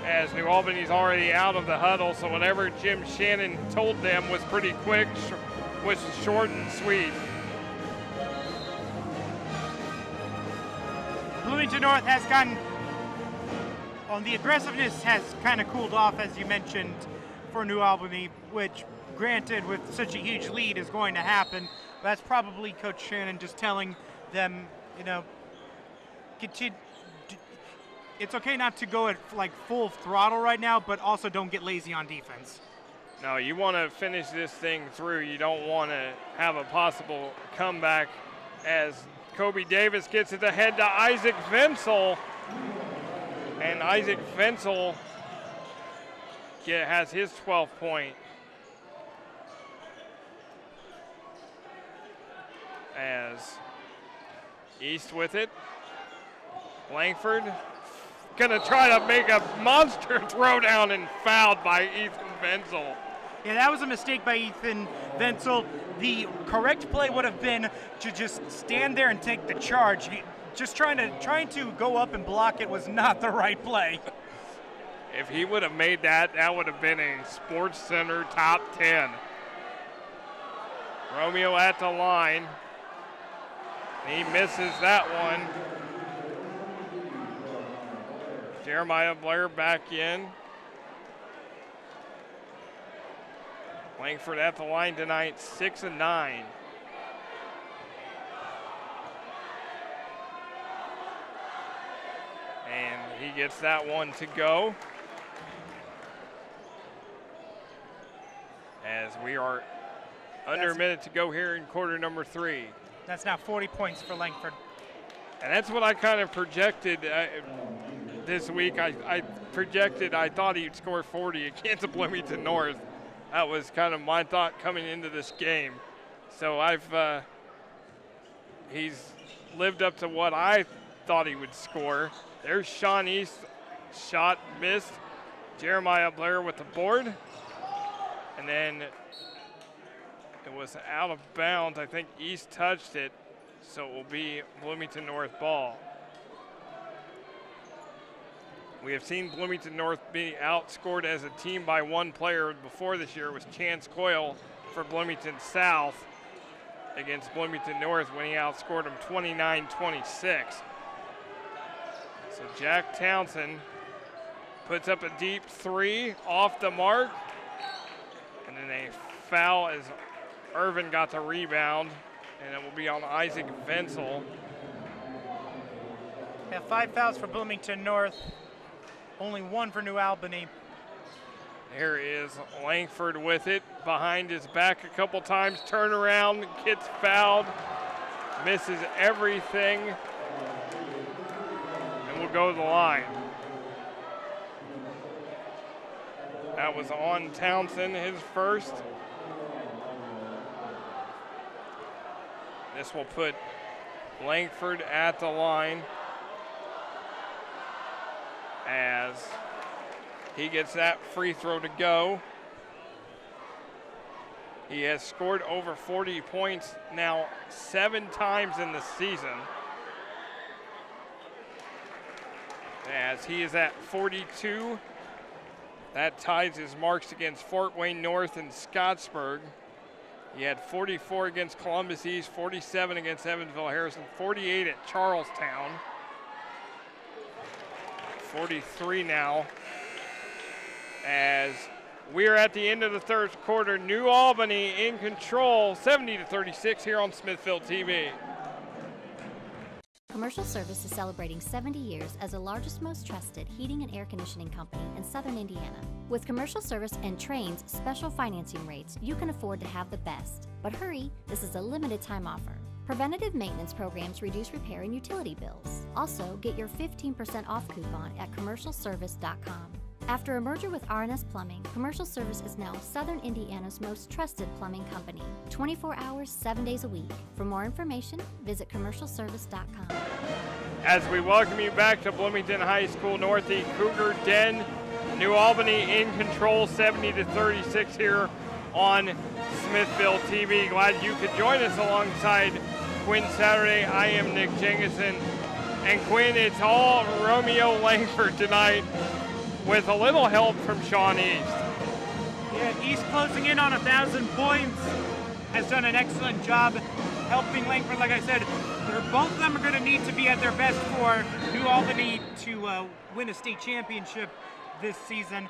As New Albany's already out of the huddle, so whatever Jim Shannon told them was pretty quick, was short and sweet. Bloomington North has gotten, on the aggressiveness has kind of cooled off, as you mentioned, for New Albany, which granted with such a huge lead is going to happen. That's probably Coach Shannon just telling them, you know, continue. It's okay not to go at like full throttle right now, but also don't get lazy on defense. No, you want to finish this thing through. You don't want to have a possible comeback as Kobe Davis gets it ahead to Isaac Venzel. And Isaac Venzel has his 12th point. As East with it. Langford gonna try to make a monster throwdown and fouled by Ethan Venzel. Yeah, that was a mistake by Ethan Venzel. The correct play would have been to just stand there and take the charge. Just trying to go up and block it was not the right play. If he would have made that, that would have been a Sports Center top 10. Romeo at the line. He misses that one. Jeremiah Blair back in. Langford at the line tonight, 6 and 9. And he gets that one to go. As we are under a minute to go here in quarter number 3. That's now 40 points for Langford. And that's what I kind of projected this week. I projected I thought he'd score 40 against Bloomington North. That was kind of my thought coming into this game. So he's lived up to what I thought he would score. There's Sean East, shot missed. Jeremiah Blair with the board. And then it was out of bounds. I think East touched it, so it will be Bloomington North ball. We have seen Bloomington North be outscored as a team by one player before this year. It was Chance Coyle for Bloomington South against Bloomington North when he outscored them 29-26. So Jack Townsend puts up a deep three off the mark. And then a foul as Irvin got the rebound, and it will be on Isaac Venzel. Yeah, 5 fouls for Bloomington North, only 1 for New Albany. Here is Langford with it, behind his back a couple times, turn around, gets fouled, misses everything, and will go to the line. That was on Townsend, his first. This will put Langford at the line as he gets that free throw to go. He has scored over 40 points now 7 times in the season, as he is at 42. That ties his marks against Fort Wayne North and Scottsburg. He had 44 against Columbus East, 47 against Evansville Harrison, 48 at Charlestown. 43 now, as we're at the end of the third quarter. New Albany in control, 70-36 here on Smithville TV. Commercial Service is celebrating 70 years as the largest, most trusted heating and air conditioning company in southern Indiana. With Commercial Service and Train's special financing rates, you can afford to have the best. But hurry, this is a limited time offer. Preventative maintenance programs reduce repair and utility bills. Also, get your 15% off coupon at commercialservice.com. After a merger with R&S Plumbing, Commercial Service is now Southern Indiana's most trusted plumbing company. 24 hours, 7 days a week. For more information, visit commercialservice.com. As we welcome you back to Bloomington High School North, the Cougar Den. New Albany in control, 70-36 here on Smithville TV. Glad you could join us alongside Quinn Saturday. I am Nick Jenkinson. And Quinn, it's all Romeo Langford tonight, with a little help from Sean East. Yeah, East closing in on 1,000 points, has done an excellent job helping Langford. Like I said, both of them are going to need to be at their best for New Albany to win a state championship this season.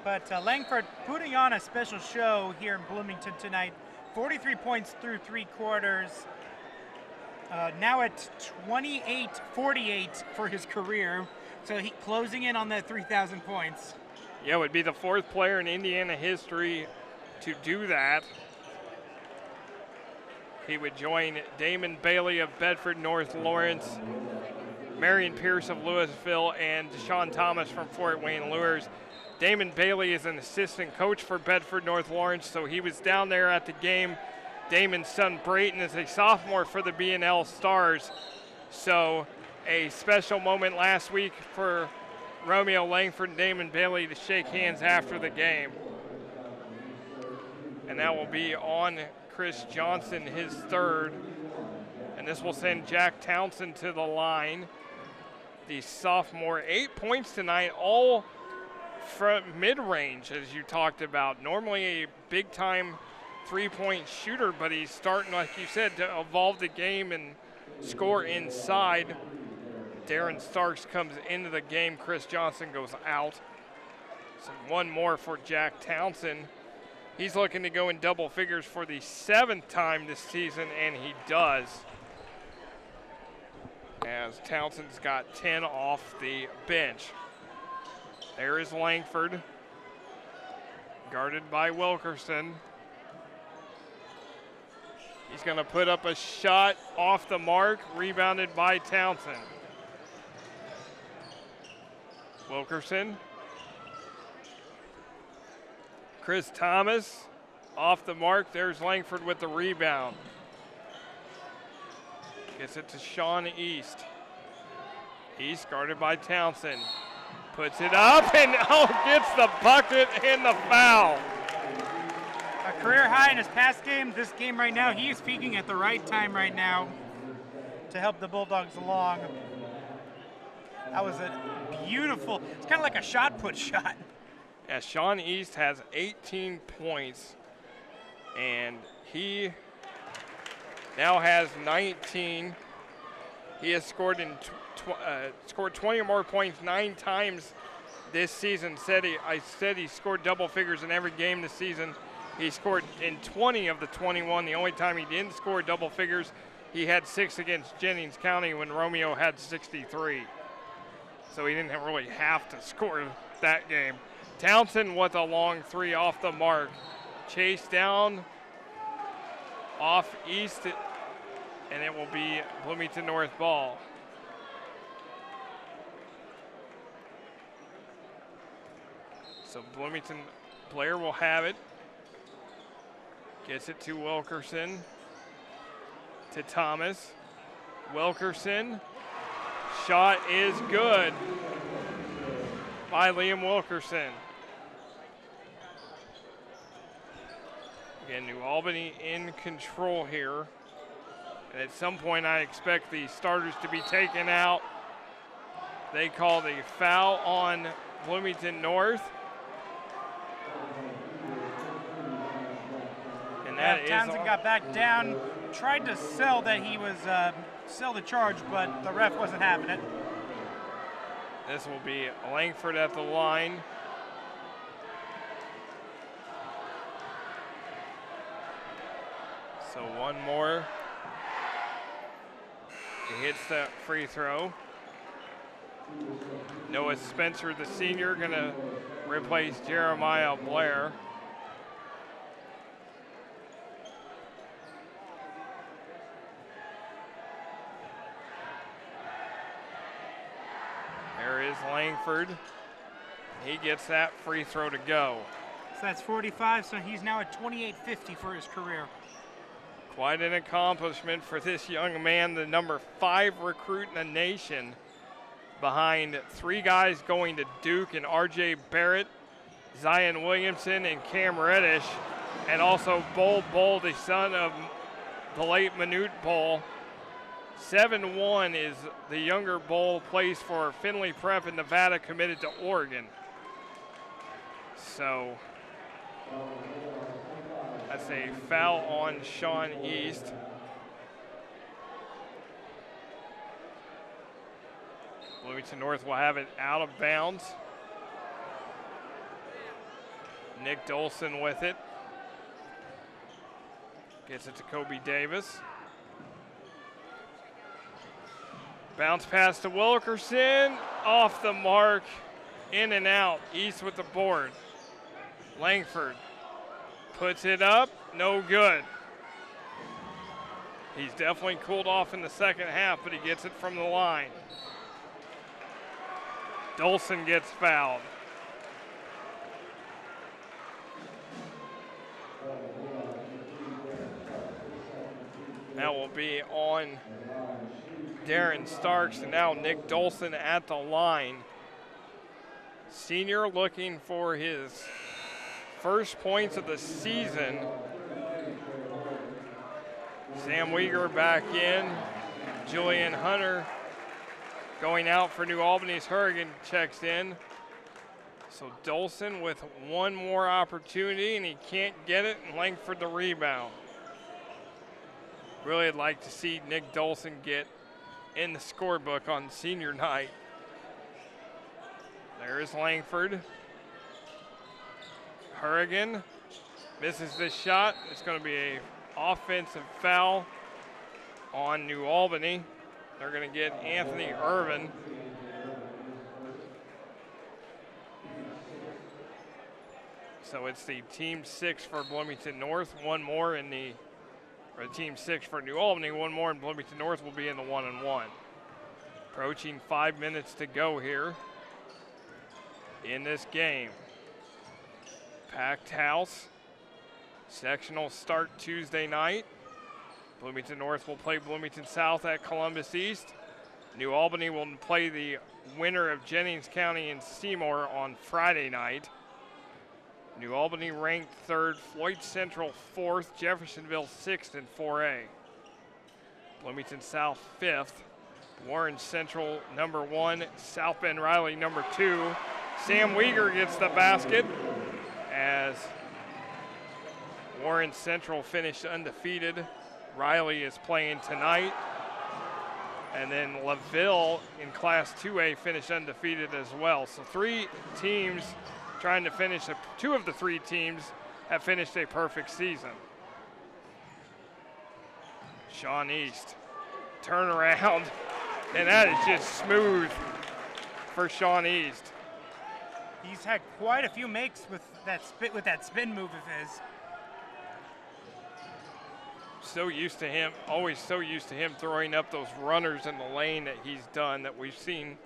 But Langford putting on a special show here in Bloomington tonight. 43 points through 3 quarters. Now at 28-48 for his career. So he closing in on that 3,000 points. Yeah, would be the 4th player in Indiana history to do that. He would join Damon Bailey of Bedford North Lawrence, Marion Pierce of Louisville, and Deshaun Thomas from Fort Wayne Lures. Damon Bailey is an assistant coach for Bedford North Lawrence, so he was down there at the game. Damon's son Brayton is a sophomore for the B&L Stars. So a special moment last week for Romeo Langford and Damon Bailey to shake hands after the game. And that will be on Chris Johnson, his third. And this will send Jack Townsend to the line. The sophomore, 8 points tonight, all from mid-range, as you talked about. Normally a big-time three-point shooter, but he's starting, like you said, to evolve the game and score inside. Darren Starks comes into the game. Chris Johnson goes out. So one more for Jack Townsend. He's looking to go in double figures for the 7th time this season, and he does. As Townsend's got 10 off the bench. There is Langford, guarded by Wilkerson. He's going to put up a shot off the mark, rebounded by Townsend. Wilkerson. Chris Thomas off the mark. There's Langford with the rebound. Gets it to Sean East. East guarded by Townsend. Puts it up and gets the bucket and the foul. A career high in his past game. This game right now, he is peaking at the right time right now to help the Bulldogs along. That was a beautiful, it's kind of like a shot put shot. Yeah, Sean East has 18 points, and he now has 19. He has scored scored 20 or more points 9 times this season. I said he scored double figures in every game this season. He scored in 20 of the 21. The only time he didn't score double figures, he had 6 against Jennings County when Romeo had 63. So he didn't really have to score that game. Townsend with a long 3 off the mark. Chase down off East, and it will be Bloomington North ball. So Bloomington player will have it. Gets it to Wilkerson. To Thomas. Wilkerson. Shot is good by Liam Wilkerson. Again, New Albany in control here. And at some point, I expect the starters to be taken out. They call the foul on Bloomington North. And that Townsend got back down, tried to sell that he was sell the charge, but the ref wasn't having it. This will be Langford at the line. So one more. He hits that free throw. Noah Spencer, the senior, gonna replace Jeremiah Blair. There is Langford. He gets that free throw to go. So that's 45, so he's now at 28.50 for his career. Quite an accomplishment for this young man, the number 5 recruit in the nation, behind 3 guys going to Duke and R.J. Barrett, Zion Williamson, and Cam Reddish, and also Bull, the son of the late Minute Bull. 7-1 is the younger Bull, plays for Findlay Prep in Nevada, committed to Oregon. So that's a foul on Sean East. Bloomington North will have it out of bounds. Nick Dolson with it. Gets it to Kobe Davis. Bounce pass to Wilkerson, off the mark, in and out. East with the board. Langford Puts it up, no good. He's definitely cooled off in the second half, but he gets it from the line. Dolson gets fouled. That will be on Darren Starks, and now Nick Dolson at the line. Senior looking for his first points of the season. Sam Weegar back in. Julian Hunter going out for New Albany's Hurricane checks in. So Dolson with one more opportunity, and he can't get it, and Langford the rebound. Really would like to see Nick Dolson get in the scorebook on senior night. There is Langford. Hurricane misses this shot. It's going to be an offensive foul on New Albany. They're going to get Anthony Irvin. So it's the team 6 for Bloomington North, one more in the, or team 6 for New Albany, one more in Bloomington North will be in the 1-and-1. Approaching 5 minutes to go here in this game. Packed house. Sectional start Tuesday night. Bloomington North will play Bloomington South at Columbus East. New Albany will play the winner of Jennings County and Seymour on Friday night. New Albany ranked 3rd, Floyd Central 4th, Jeffersonville 6th in 4A. Bloomington South 5th, Warren Central number 1, South Bend Riley number 2. Sam Weegar gets the basket as Warren Central finished undefeated. Riley is playing tonight. And then LaVille in Class 2A finished undefeated as well. So 3 teams trying to finish, 2 of the 3 teams have finished a perfect season. Sean East, turnaround, and that is just smooth for Sean East. He's had quite a few makes with that spin move of his. So used to him, always so used to him throwing up those runners in the lane that he's done that we've seen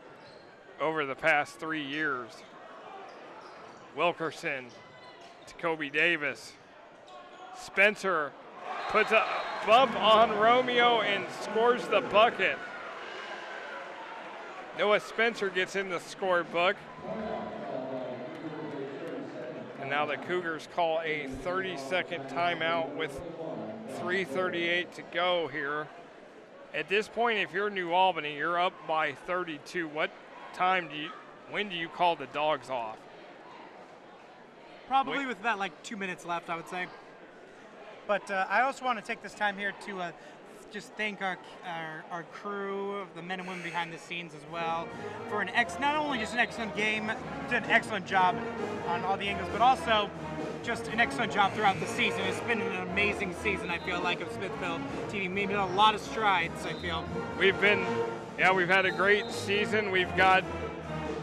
over the past 3 years. Wilkerson to Kobe Davis. Spencer puts a bump on Romeo and scores the bucket. Noah Spencer gets in the scorebook. And now the Cougars call a 30-second timeout with 3:38 to go here. At this point, if you're New Albany, you're up by 32. When do you call the dogs off? Probably with about 2 minutes left, I would say. But I also want to take this time here to just thank our crew, the men and women behind the scenes as well, for not only just an excellent game, did an excellent job on all the angles, but also just an excellent job throughout the season. It's been an amazing season, I feel like, of Smithville TV. Made a lot of strides, I feel. We've had a great season. We've got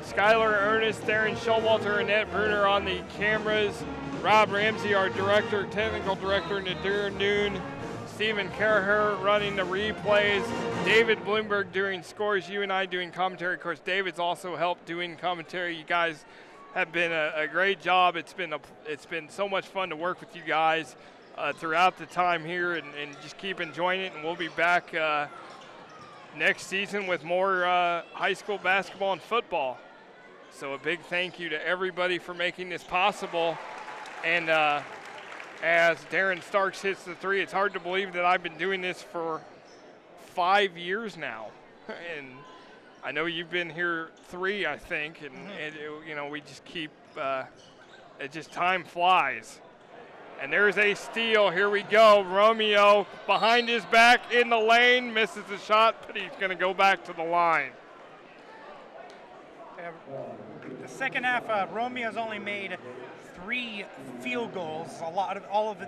Skylar Ernest, Darren Showalter, and Annette Bruner on the cameras. Rob Ramsey, our director, technical director, Nadir Noon. Stephen Caraher running the replays. David Bloomberg doing scores. You and I doing commentary. Of course, David's also helped doing commentary. You guys have been a great job. It's been so much fun to work with you guys throughout the time here, and just keep enjoying it. And we'll be back next season with more high school basketball and football. So a big thank you to everybody for making this possible. And as Darren Starks hits the 3, it's hard to believe that I've been doing this for 5 years now. And I know you've been here 3, I think, and we just keep, time flies. And there's a steal. Here we go. Romeo behind his back in the lane, misses the shot, but he's going to go back to the line. The second half, Romeo's only made 3 field goals. All of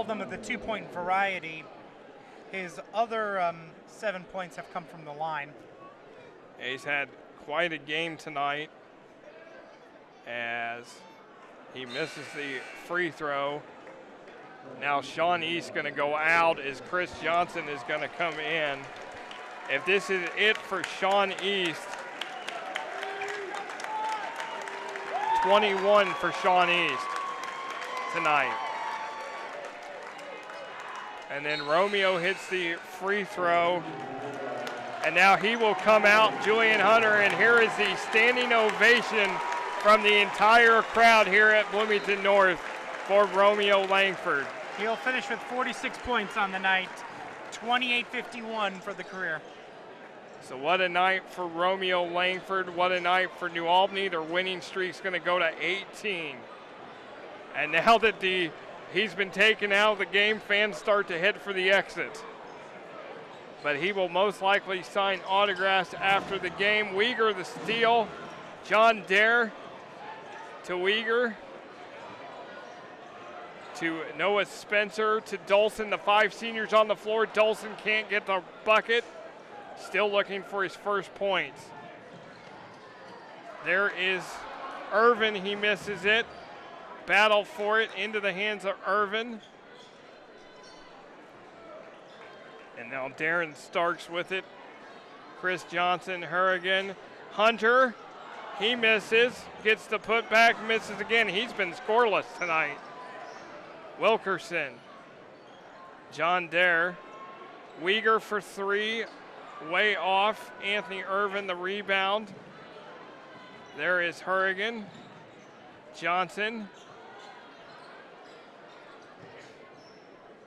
them of the 2-point variety. His other 7 points have come from the line. He's had quite a game tonight as He misses the free throw. Now Sean East going to go out as Chris Johnson is going to come in. If this is it for Sean East, 21 for Sean East tonight. And then Romeo hits the free throw. And now he will come out, Julian Hunter, and here is the standing ovation from the entire crowd here at Bloomington North for Romeo Langford. He'll finish with 46 points on the night, 28-51 for the career. So what a night for Romeo Langford. What a night for New Albany. Their winning streak's going to go to 18. And now that he's been taken out of the game, fans start to head for the exit. But he will most likely sign autographs after the game. Uyghur the steal. John Dare to Uyghur. To Noah Spencer, to Dolson, the 5 seniors on the floor. Dolson can't get the bucket. Still looking for his first points. There is Irvin, he misses it. Battle for it into the hands of Irvin. And now Darren Starks with it. Chris Johnson, Hurrigan. Hunter, he misses, gets the putback, misses again. He's been scoreless tonight. Wilkerson, John Dare, Uyghur for 3, way off. Anthony Irvin the rebound. There is Hurrigan, Johnson,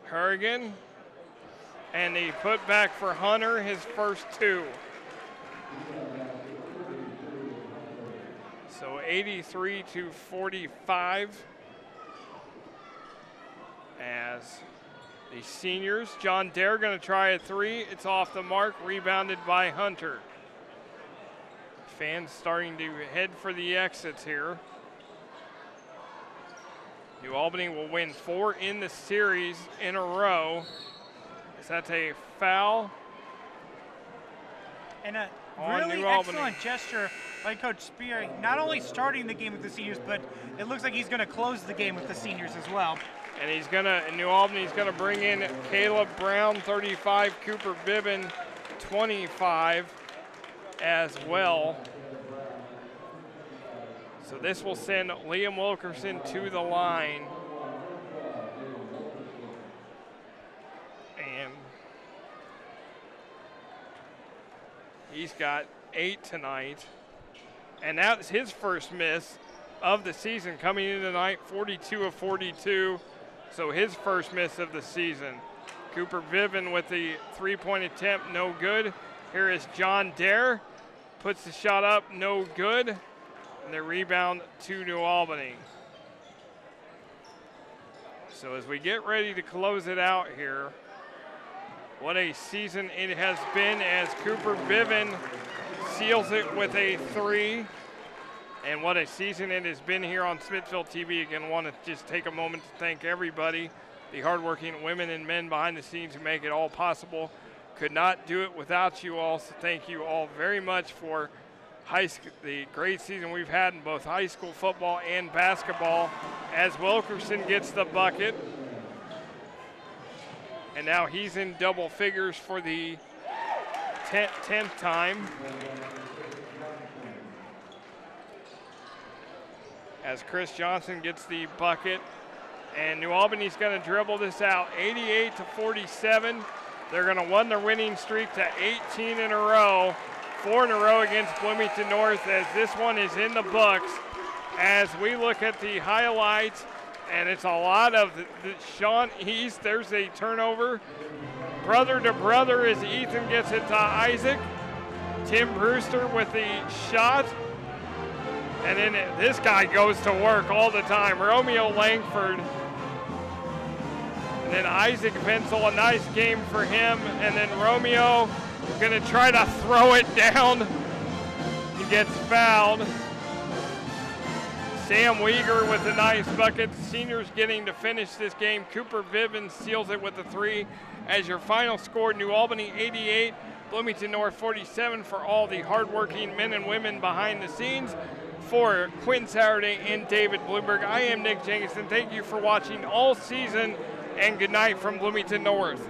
Hurrigan, and the putback for Hunter, his first 2. So 83-45. As the seniors, John Dare going to try a 3. It's off the mark, rebounded by Hunter. Fans starting to head for the exits here. New Albany will win 4 in the series in a row. That's a foul. And a really excellent gesture by Coach Spear, not only starting the game with the seniors, but it looks like he's going to close the game with the seniors as well. And he's gonna, New Albany's gonna bring in Caleb Brown, 35, Cooper Bibbin, 25 as well. So this will send Liam Wilkerson to the line. And he's got 8 tonight. And that's his first miss of the season coming in tonight, 42 of 42. So his first miss of the season. Cooper Viven with the 3-point attempt, no good. Here is John Dare, puts the shot up, no good. And the rebound to New Albany. So as we get ready to close it out here, what a season it has been as Cooper Viven seals it with a 3. And what a season it has been here on Smithville TV. Again, want to just take a moment to thank everybody, the hardworking women and men behind the scenes who make it all possible. Could not do it without you all, so thank you all very much for the great season we've had in both high school football and basketball. As Wilkerson gets the bucket, and now he's in double figures for the 10th time. As Chris Johnson gets the bucket, and New Albany's going to dribble this out, 88-47. They're going to win their winning streak to 18 in a row, 4 in a row against Bloomington North, as this one is in the books. As we look at the highlights, and it's a lot of the Sean East. There's a turnover, brother to brother, as Ethan gets it to Isaac. Tim Brewster with the shot. And then this guy goes to work all the time, Romeo Langford. And then Isaac Vinsel, a nice game for him. And then Romeo gonna try to throw it down. He gets fouled. Sam Uyghur with a nice bucket. The seniors getting to finish this game. Cooper Viven seals it with a 3. As your final score, New Albany 88, Bloomington North 47 for all the hardworking men and women behind the scenes. for Quinn Saturday and David Bloomberg, I am Nick Jenkinson. Thank you for watching all season, and good night from Bloomington North.